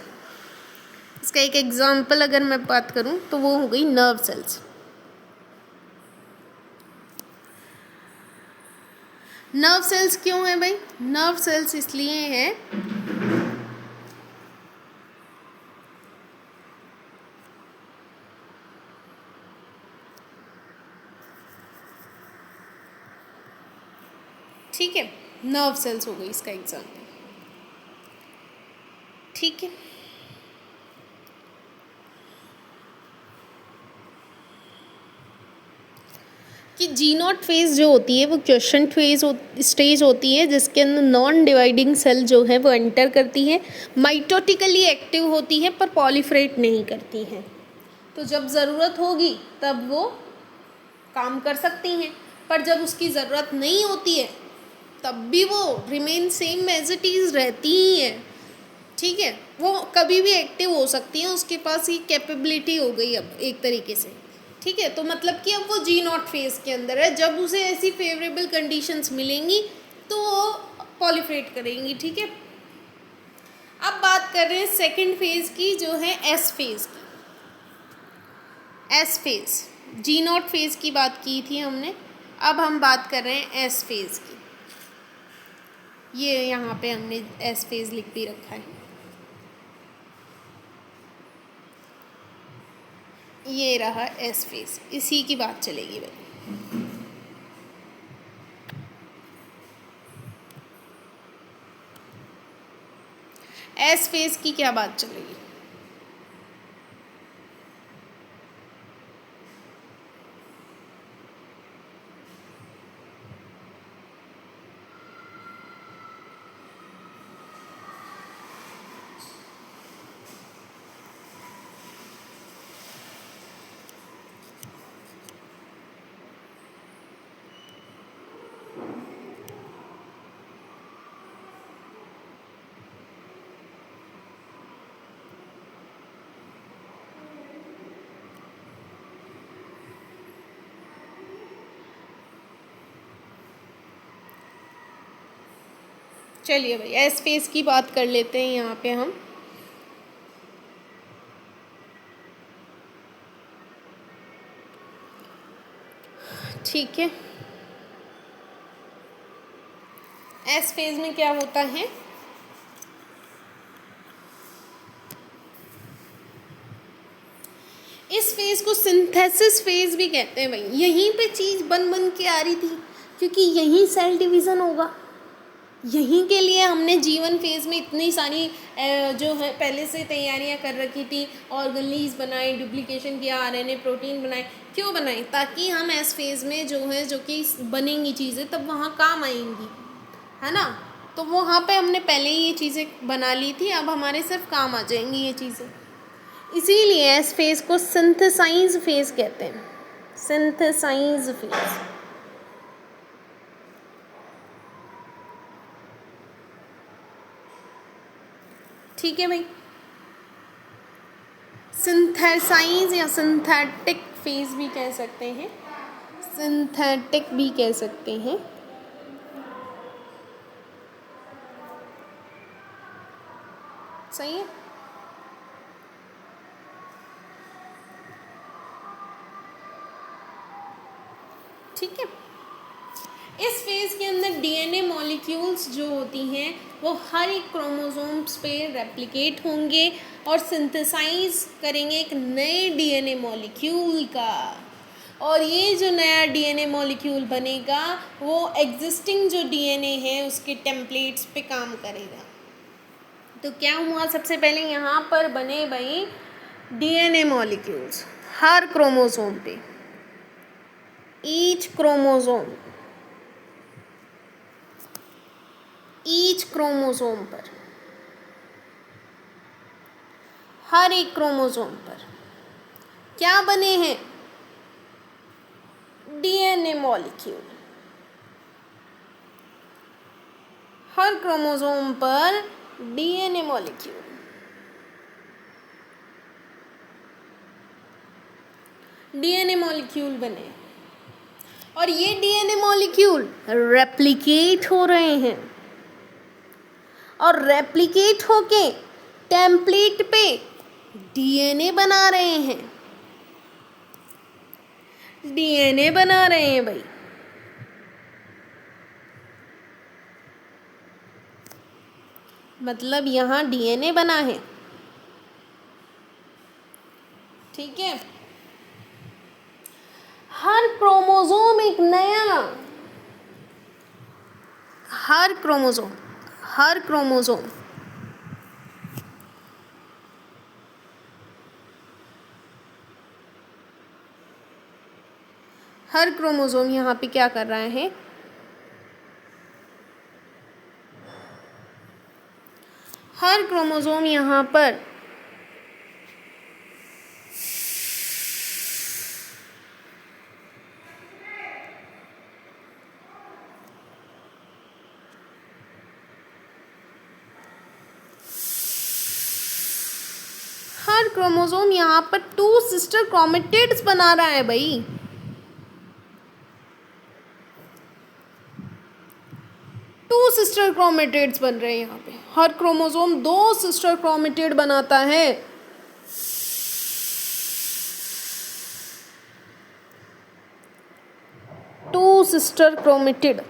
इसका एक एग्जांपल अगर मैं बात करूं तो वो हो गई नर्व सेल्स। नर्व सेल्स क्यों है भाई? नर्व सेल्स इसलिए है ठीक है, नर्व सेल्स हो गई इसका एग्जांपल। ठीक है, कि जी नॉट फेज जो होती है वो क्वेश्चन फेज स्टेज होती है, जिसके अंदर नॉन डिवाइडिंग सेल जो है वो एंटर करती है, माइटोटिकली एक्टिव होती है पर पॉलीफ्रेट नहीं करती है। तो जब ज़रूरत होगी तब वो काम कर सकती हैं, पर जब उसकी ज़रूरत नहीं होती है तब भी वो remain same as it is रहती ही है। ठीक है, वो कभी भी एक्टिव हो सकती है, उसके पास ये कैपेबिलिटी हो गई अब एक तरीके से। ठीक है, तो मतलब कि अब वो जी नॉट फेज के अंदर है, जब उसे ऐसी फेवरेबल कंडीशंस मिलेंगी तो वो पॉलीफ्रेट करेंगी। ठीक है, अब बात कर रहे हैं सेकंड फेज की जो है एस फेज की। S phase, G naught phase की बात की थी हमने, अब हम बात कर रहे हैं एस फेज की। ये यहाँ पे हमने एस फेज लिख भी रखा है, ये रहा एस फेज, इसी की बात चलेगी भाई। एस फेज की क्या बात चलेगी? चलिए भाई एस फेज की बात कर लेते हैं यहाँ पे हम। ठीक है, एस फेज में क्या होता है? इस फेज को सिंथेसिस फेज भी कहते हैं भाई। यहीं पे चीज़ बन बन के आ रही थी, क्योंकि यहीं सेल डिवीज़न होगा। यहीं के लिए हमने जीवन फेज में इतनी सारी जो है पहले से तैयारियां कर रखी थी, ऑर्गेनीज बनाए, डुप्लीकेशन किया, आरएनए प्रोटीन बनाए। क्यों बनाए? ताकि हम एस फेज में जो है जो कि बनेंगी चीज़ें तब वहाँ काम आएंगी, है ना। तो वहाँ पे हमने पहले ही ये चीज़ें बना ली थी, अब हमारे सिर्फ काम आ जाएंगी ये चीज़ें। इसीलिए इस फेज को सिंथेसाइज फेज कहते हैं, सिंथेसाइज फेज। ठीक है भाई, सिंथेसाइज या सिंथेटिक फेज भी कह सकते हैं, सिंथेटिक भी कह सकते हैं। सही है। ठीक है। इस फेज़ के अंदर डीएनए मॉलिक्यूल्स जो होती हैं वो हर एक क्रोमोसोम्स पे रेप्लिकेट होंगे और सिंथेसाइज करेंगे एक नए डीएनए मॉलिक्यूल का, और ये जो नया डीएनए मॉलिक्यूल बनेगा वो एग्जिस्टिंग जो डीएनए है उसके टेम्पलेट्स पे काम करेगा। तो क्या हुआ, सबसे पहले यहाँ पर बने भाई डीएनए मॉलिक्यूल्स हर क्रोमोसोम पे, ईच क्रोमोसोम पर, हर एक क्रोमोसोम पर क्या बने हैं, डीएनए मॉलिक्यूल। हर क्रोमोसोम पर डीएनए मॉलिक्यूल, डीएनए मॉलिक्यूल बने, और ये डीएनए मॉलिक्यूल रेप्लिकेट हो रहे हैं, और रेप्लिकेट होके टेम्पलेट पे डीएनए बना रहे हैं, डीएनए बना रहे हैं भाई। मतलब यहाँ डीएनए बना है, ठीक है। हर क्रोमोसोम एक नया, हर क्रोमोसोम हर क्रोमोसोम यहाँ पे क्या कर रहा है, हर क्रोमोसोम यहाँ पर यहाँ पर 2 सिस्टर क्रोमेटिड्स बना रहा है भाई। 2 सिस्टर क्रोमेटिड्स बन रहे हैं यहाँ पे, हर क्रोमोसोम 2 सिस्टर क्रोमेटिड बनाता है। टू सिस्टर क्रोमेटिड,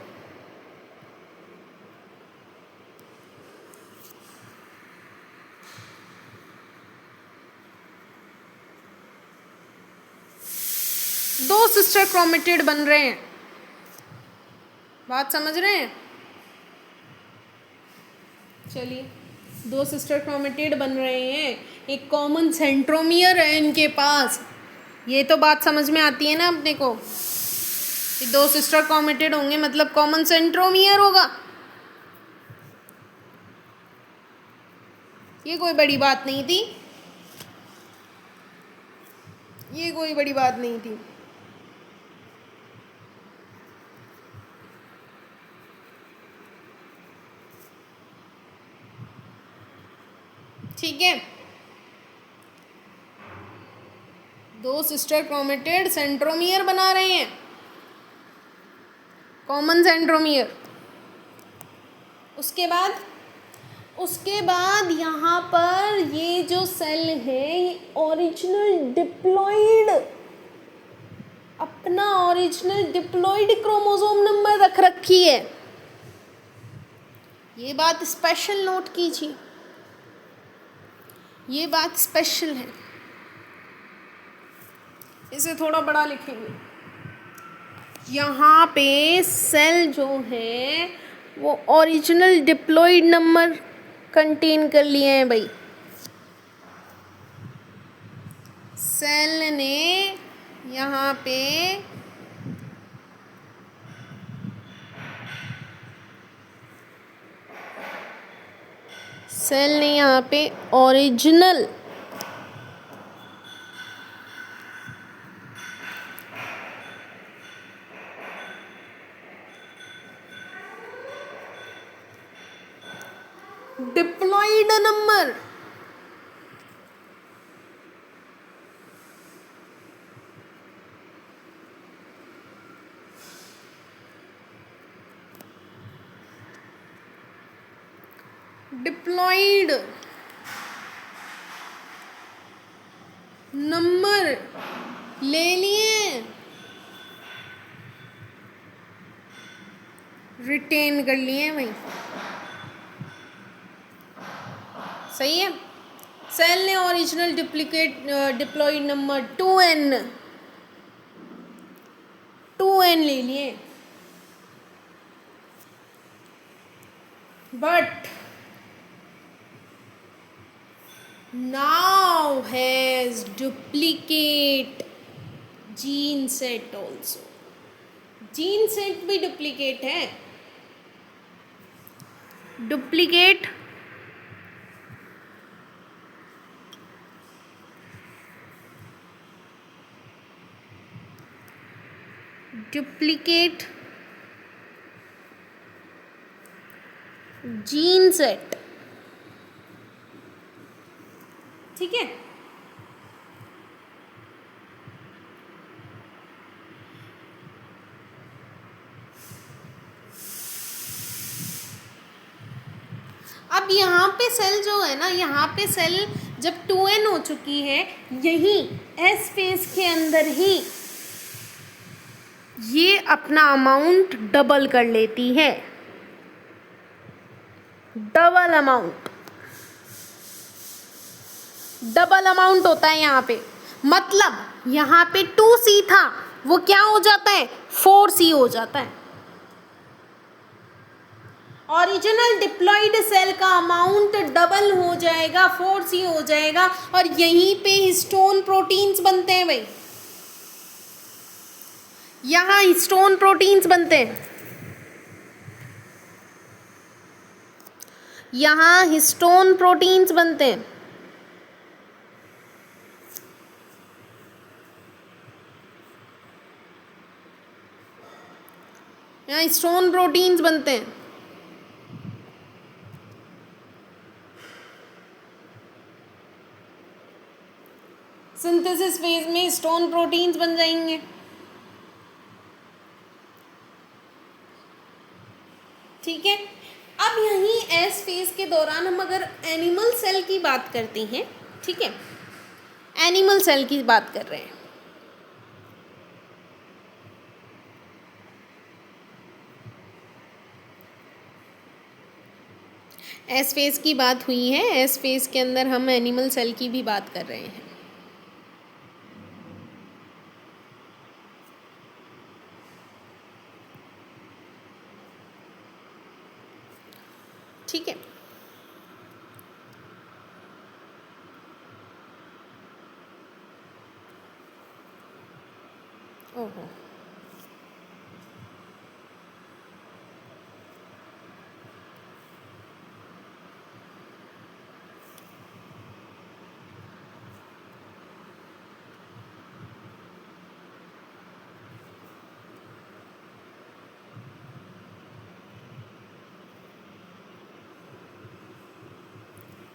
दो सिस्टर क्रोमेटिड बन रहे हैं, बात समझ रहे हैं। चलिए, 2 सिस्टर क्रोमेटिड बन रहे हैं, एक कॉमन सेंट्रोमियर है इनके पास, ये तो बात समझ में आती है ना अपने को, कि 2 सिस्टर क्रोमेटिड होंगे मतलब कॉमन सेंट्रोमियर होगा। ये कोई बड़ी बात नहीं थी, ये कोई बड़ी बात नहीं थी। ठीक है, 2 सिस्टर क्रोमेटिड सेंट्रोमियर बना रहे हैं, कॉमन सेंट्रोमियर। उसके बाद यहाँ पर ये जो सेल है ये ओरिजिनल डिप्लॉइड, अपना ओरिजिनल डिप्लॉइड क्रोमोसोम नंबर रख रखी है। ये बात स्पेशल नोट कीजिए, ये बात स्पेशल है, इसे थोड़ा बड़ा लिखेंगे। यहाँ पे सेल जो है वो ओरिजिनल डिप्लॉइड नंबर कंटेन कर लिए हैं भाई। सेल ने यहाँ पे ओरिजिनल डिप्लॉइड नंबर ले लिए, रिटेन कर लिए हैं भाई, सही है। सेल ने original duplicate diploid number 2n ले लिए, but now has duplicate gene set also, gene set भी डुप्लीकेट है, डुप्लीकेट डुप्लीकेट जीन सेट, ठीक है। अब यहाँ पे सेल जो है ना, यहाँ पे सेल जब 2n हो चुकी है, यहीं एस फेज के अंदर ही ये अपना अमाउंट डबल कर लेती है, डबल अमाउंट होता है यहाँ पे। मतलब यहाँ पे 2c था, वो क्या हो जाता है, 4c हो जाता है। ओरिजिनल डिप्लॉयड सेल का अमाउंट डबल हो जाएगा, 4c हो जाएगा, और यहीं पे हिस्टोन प्रोटीन्स बनते हैं भाई, यहाँ हिस्टोन प्रोटीन्स बनते हैं, यहाँ हिस्टोन प्रोटीन्स बनते हैं, यहाँ हिस्टोन प्रोटीन्स बनते हैं। सिंथेसिस फेज में हिस्टोन प्रोटीन्स बन जाएंगे, ठीक है। अब यहीं एस फेज के दौरान हम अगर एनिमल सेल की बात करते हैं, ठीक है, एनिमल सेल की बात कर रहे हैं, एस फेज की बात हुई है, एस फेज के अंदर हम एनिमल सेल की भी बात कर रहे हैं, ठीक है। ओहो,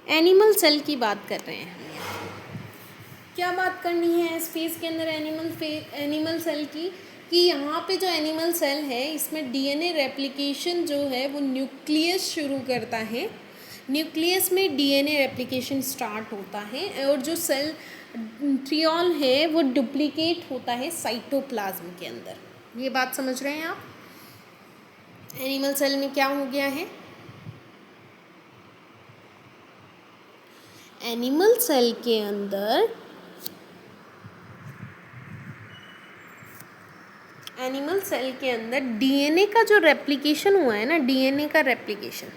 एनिमल सेल की बात कर रहे हैं, क्या बात करनी है इस फेज के अंदर एनिमल सेल की, कि यहाँ पे जो एनिमल सेल है इसमें डीएनए रेप्लिकेशन जो है वो न्यूक्लियस शुरू करता है, न्यूक्लियस में डीएनए रेप्लिकेशन स्टार्ट होता है, और जो सेल ट्रियोल है वो डुप्लीकेट होता है साइटोप्लाज्म के अंदर। ये बात समझ रहे हैं आप, एनिमल सेल में क्या हो गया है, एनिमल सेल के अंदर डीएनए का जो रेप्लिकेशन हुआ है ना, डीएनए का रेप्लिकेशन,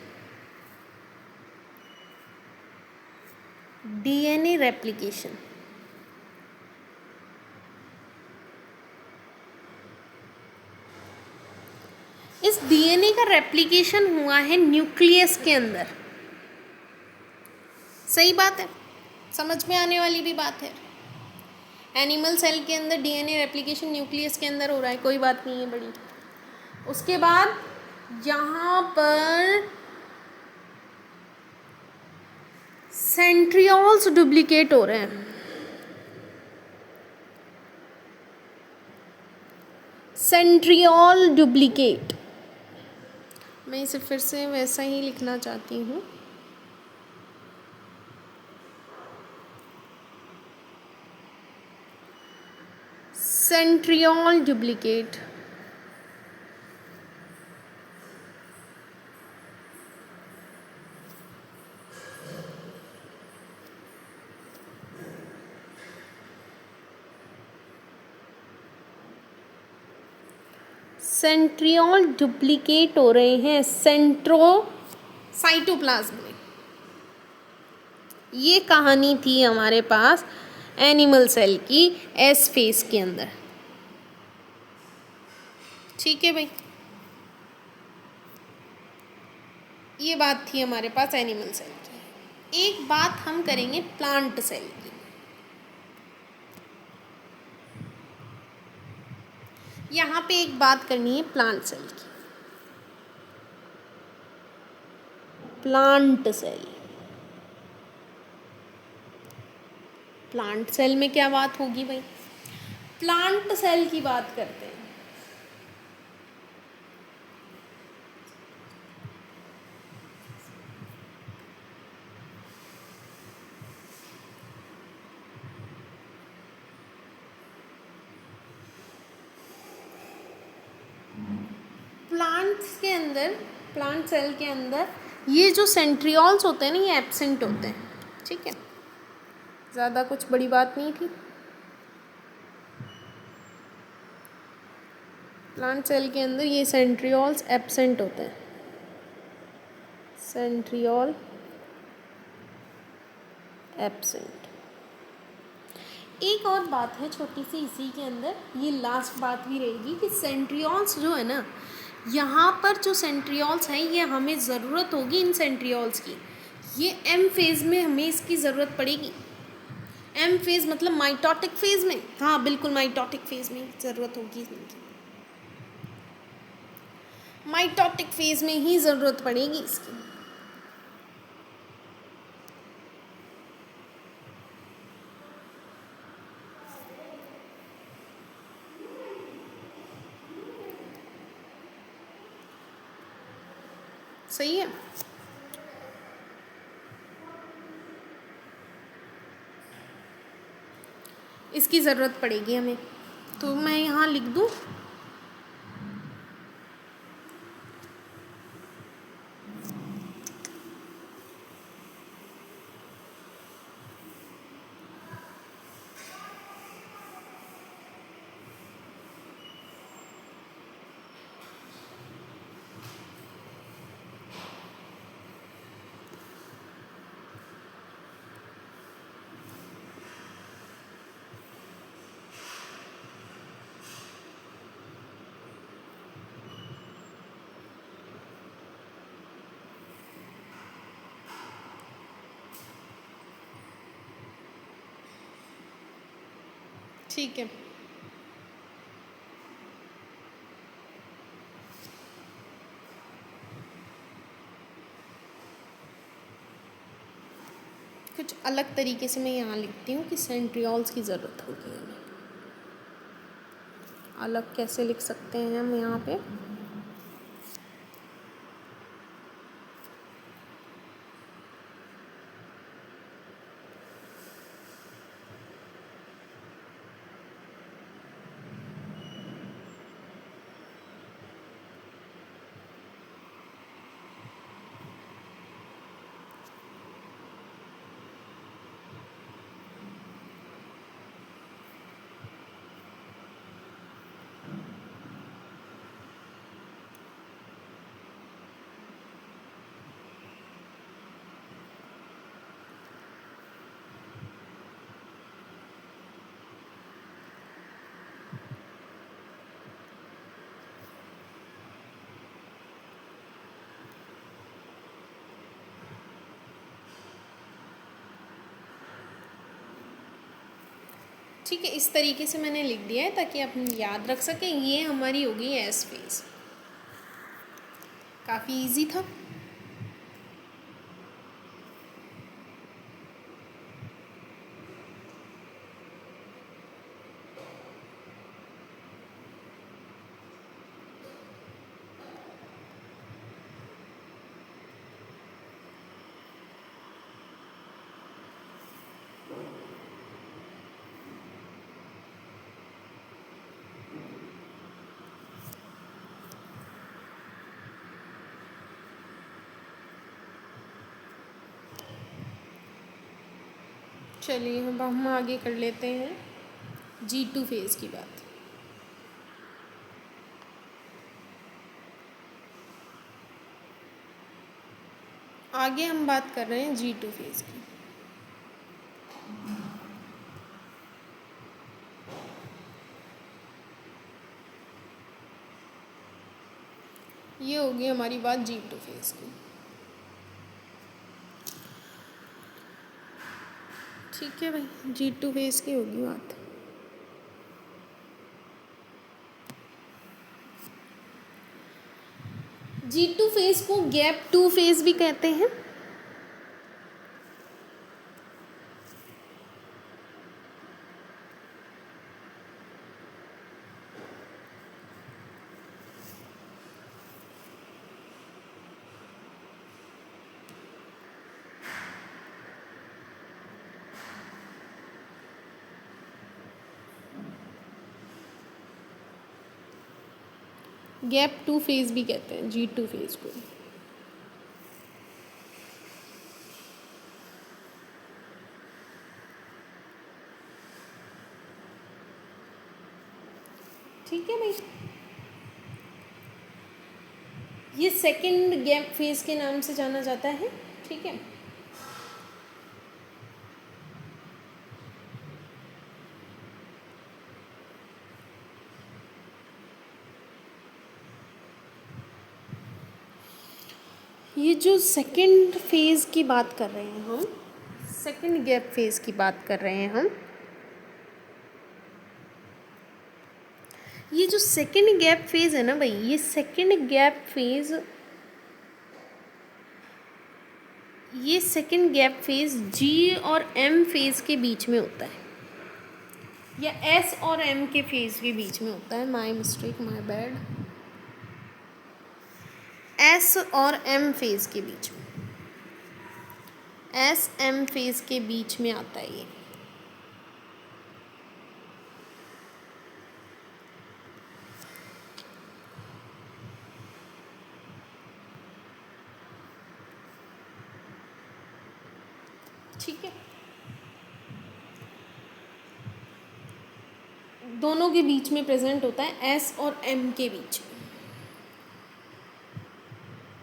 डीएनए रेप्लिकेशन, इस डीएनए का रेप्लिकेशन हुआ है न्यूक्लियस के अंदर, सही बात है, समझ में आने वाली भी बात है। एनिमल सेल के अंदर डीएनए रेप्लिकेशन न्यूक्लियस के अंदर हो रहा है, कोई बात नहीं है बड़ी। उसके बाद यहाँ पर सेंट्रियोल्स डुप्लीकेट हो रहे हैं, सेंट्रियोल डुप्लीकेट, मैं इसे फिर से वैसा ही लिखना चाहती हूँ, सेंट्रियोल डुप्लीकेट, सेंट्रियोल डुप्लीकेट हो रहे हैं साइटोप्लाज्म में। ये कहानी थी हमारे पास एनिमल सेल की एस फेज के अंदर। ठीक है भाई, ये बात थी हमारे पास एनिमल सेल की। एक बात हम करेंगे प्लांट सेल की। यहाँ पे एक बात करनी है प्लांट सेल की। प्लांट सेल, प्लांट सेल में क्या बात होगी भाई? प्लांट सेल की बात करते हैं। प्लांट्स के अंदर, प्लांट सेल के अंदर ये जो सेंट्रियोल्स होते हैं ना, ये एब्सेंट होते हैं। ठीक है, ज़्यादा कुछ बड़ी बात नहीं थी। प्लांट सेल के अंदर ये सेंट्रियोल्स एब्सेंट होते हैं। Centriole absent. एक और बात है छोटी सी इसी के अंदर, ये लास्ट बात भी रहेगी कि सेंट्रियोल्स जो है ना, यहाँ पर जो सेंट्रियोल्स हैं ये हमें ज़रूरत होगी इन सेंट्रियोल्स की। ये एम फेज़ में हमें इसकी ज़रूरत पड़ेगी। एम फेज़ मतलब माइटोटिक फेज़ में, हाँ बिल्कुल माइटोटिक फेज़ में ज़रूरत होगी इनकी। माइटोटिक फेज़ में ही ज़रूरत पड़ेगी इसकी। सही है। इसकी ज़रूरत पड़ेगी हमें, तो मैं यहाँ लिख दूँ ठीक है। कुछ अलग तरीके से मैं यहाँ लिखती हूँ कि सेंट्रियोल्स की ज़रूरत होगी हमें। अलग कैसे लिख सकते हैं हम यहाँ पे? ठीक है, इस तरीके से मैंने लिख दिया है ताकि आप याद रख सकें। ये हमारी होगी एस फेज। काफ़ी इजी था। चलिए अब हम आगे कर लेते हैं G2 फेज़ की बात। आगे हम बात कर रहे हैं G2 फेज की। ये होगी हमारी बात G2 फेज की। ठीक है भाई, G2 फेज की होगी बात। G2 फेज को गैप 2 फेज भी कहते हैं। गैप 2 फेज भी कहते हैं G2 फेज को। ठीक है भाई, ये सेकंड गैप फेज के नाम से जाना जाता है। ठीक है, ये जो सेकंड फेज की बात कर रहे हैं हम, सेकंड गैप फेज की बात कर रहे हैं हम, ये जो सेकंड गैप फेज है ना भाई, ये सेकंड गैप फेज, ये सेकंड गैप फेज G और M फेज के बीच में होता है, या S और M के फेज के बीच में होता है। My mistake, my bad. S और M फेज के बीच में, S M फेज के बीच में आता है ये। ठीक है, दोनों के बीच में प्रेजेंट होता है, S और M के बीच में।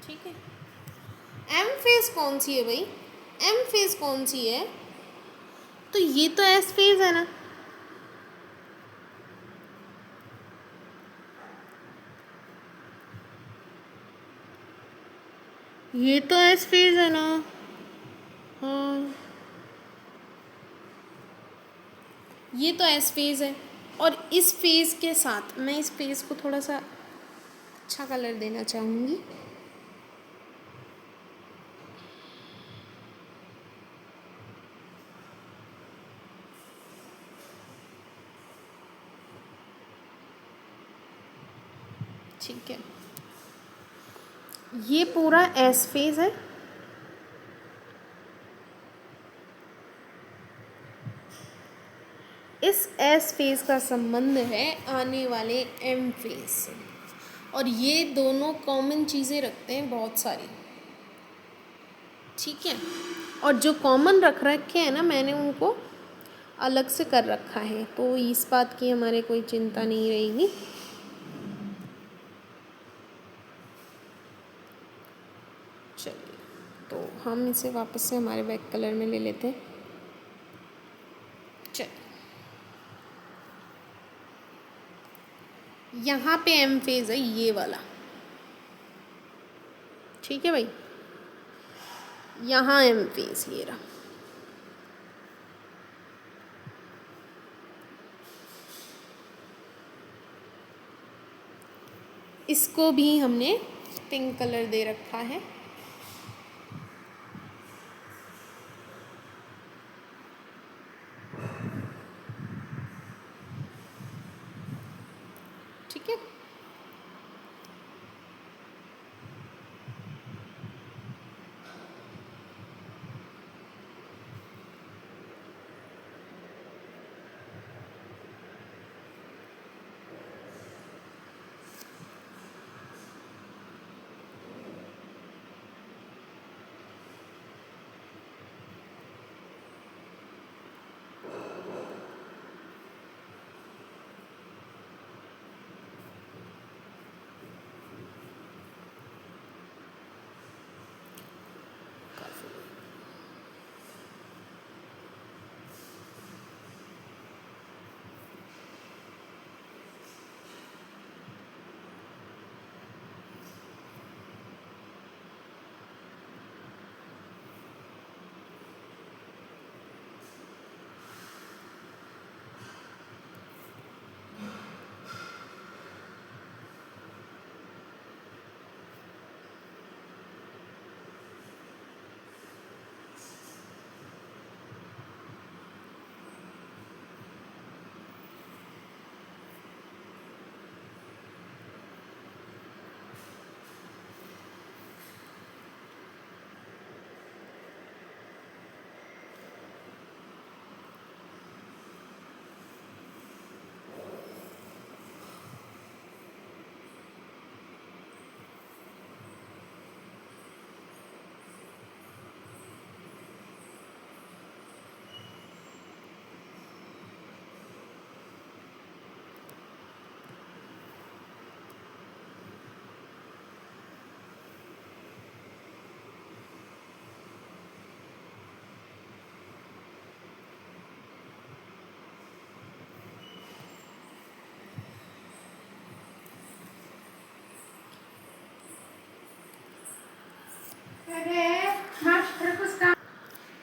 ठीक है, M फेज कौन सी है भाई? M फेज कौन सी है? तो ये तो S फेज है ना। ये तो S फेज है ना। हाँ, ये तो S फेज है, और इस फेज के साथ मैं इस फेज को थोड़ा सा अच्छा कलर देना चाहूँगी। ठीक है, ये पूरा S फेज है, इस S फेज का संबंध है आने वाले M फेज से, और ये दोनों कॉमन चीज़ें रखते हैं बहुत सारी। ठीक है, और जो कॉमन रख रखे हैं ना, मैंने उनको अलग से कर रखा है, तो इस बात की हमारे कोई चिंता नहीं रहेगी। चलिए, तो हम इसे वापस से हमारे बैक कलर में ले लेते हैं। चलिए, यहाँ पे M फेज है ये वाला। ठीक है भाई, यहाँ M फेज ये रहा। इसको भी हमने पिंक कलर दे रखा है। ठीक है,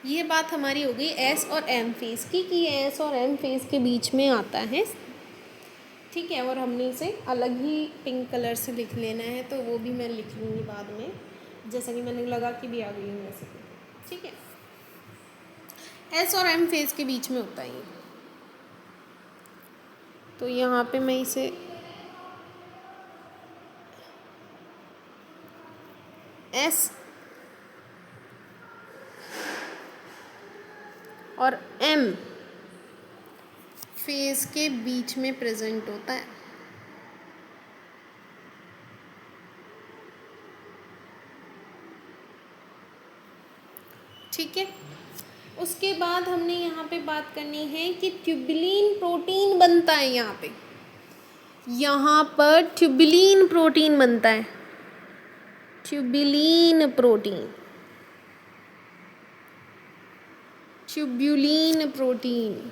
ये बात हमारी हो गई एस और एम फेज़ की कि एस और एम फेज़ के बीच में आता है, ठीक है। और हमने इसे अलग ही पिंक कलर से लिख लेना है, तो वो भी मैं लिख लूँगी बाद में, जैसा कि मैंने लगा कि भी आ गई हूँ वैसे, ठीक है। एस और एम फेज़ के बीच में होता है ये। तो यहाँ पे मैं इसे एस और एम फेज़ के बीच में प्रेजेंट होता है। ठीक है। उसके बाद हमने यहाँ पे बात करनी है कि ट्यूबुलिन प्रोटीन बनता है यहाँ पे। यहाँ पर ट्यूबुलिन प्रोटीन बनता है, tubulin protein, tubulin protein.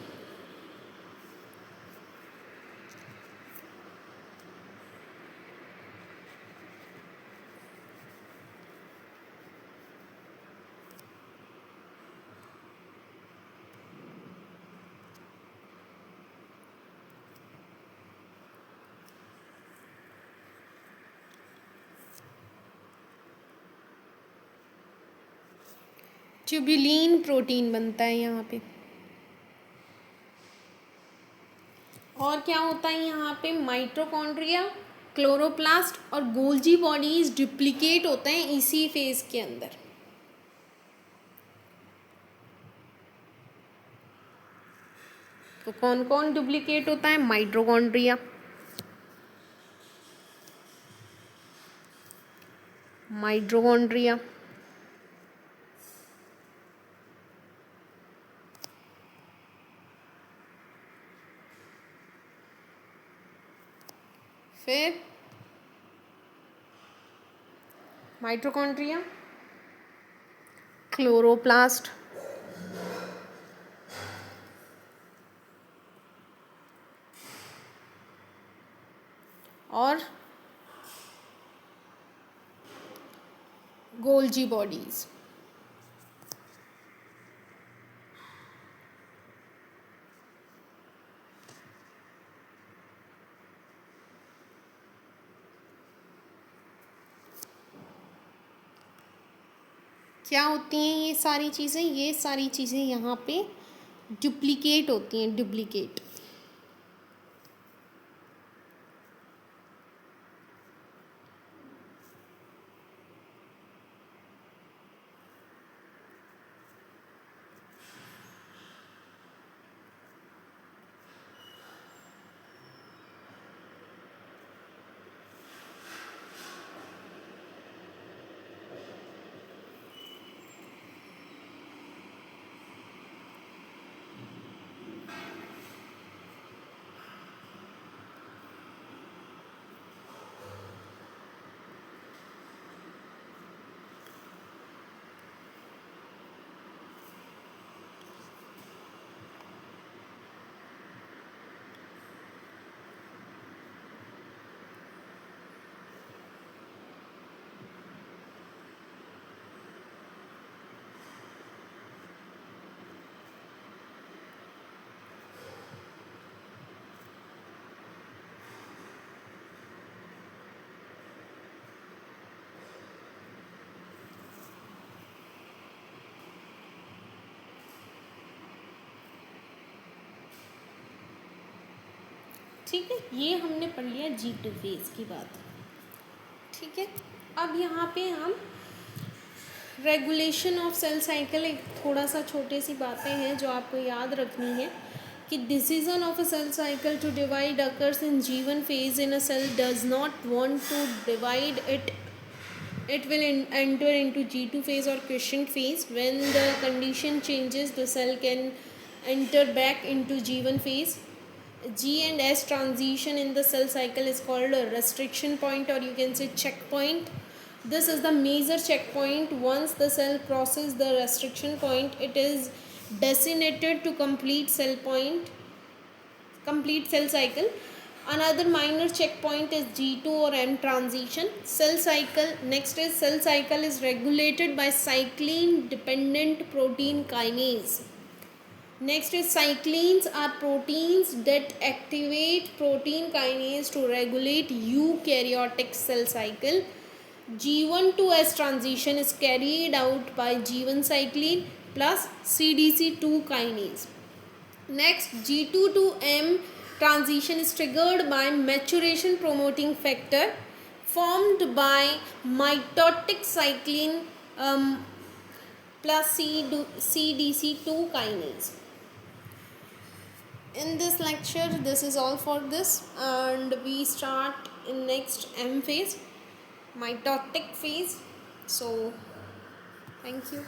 Tubulin protein बनता है यहाँ पे। और क्या होता है यहाँ पे, माइटोकॉन्ड्रिया, क्लोरोप्लास्ट और गोल्जी बॉडीज डुप्लीकेट होते हैं इसी फेज के अंदर। तो कौन कौन डुप्लीकेट होता है, माइटोकॉन्ड्रिया, माइटोकॉन्ड्रिया, फिर माइटोकॉन्ड्रिया, क्लोरोप्लास्ट और गोल्जी बॉडीज। क्या होती हैं ये सारी चीज़ें, ये सारी चीज़ें यहाँ पे डुप्लीकेट होती हैं, डुप्लीकेट। ठीक है, ये हमने पढ़ लिया G2 फेज की बात। ठीक है, अब यहाँ पे हम रेगुलेशन ऑफ सेल साइकिल, एक थोड़ा सा छोटे सी बातें हैं जो आपको याद रखनी है कि decision of a cell cycle to divide occurs in G1 phase in a cell does not want to divide it. It will enter into G2 phase or quiescent phase. When the condition changes, the cell can enter back into G1 phase. G and S transition in the cell cycle is called a restriction point, or you can say checkpoint. This is the major checkpoint. Once the cell crosses the restriction point, it is designated to complete cell cycle. Another minor checkpoint is G2 or M transition. Cell cycle, next is cell cycle is regulated by cyclin dependent protein kinase. Next is cyclins are proteins that activate protein kinase to regulate eukaryotic cell cycle. G1 to S transition is carried out by G1 cyclin plus CDC2 kinase. Next, G2 to M transition is triggered by maturation promoting factor formed by mitotic cyclin plus CDC2 kinase. In this lecture, this is all for this, and we start in next M phase, mitotic phase. So thank you.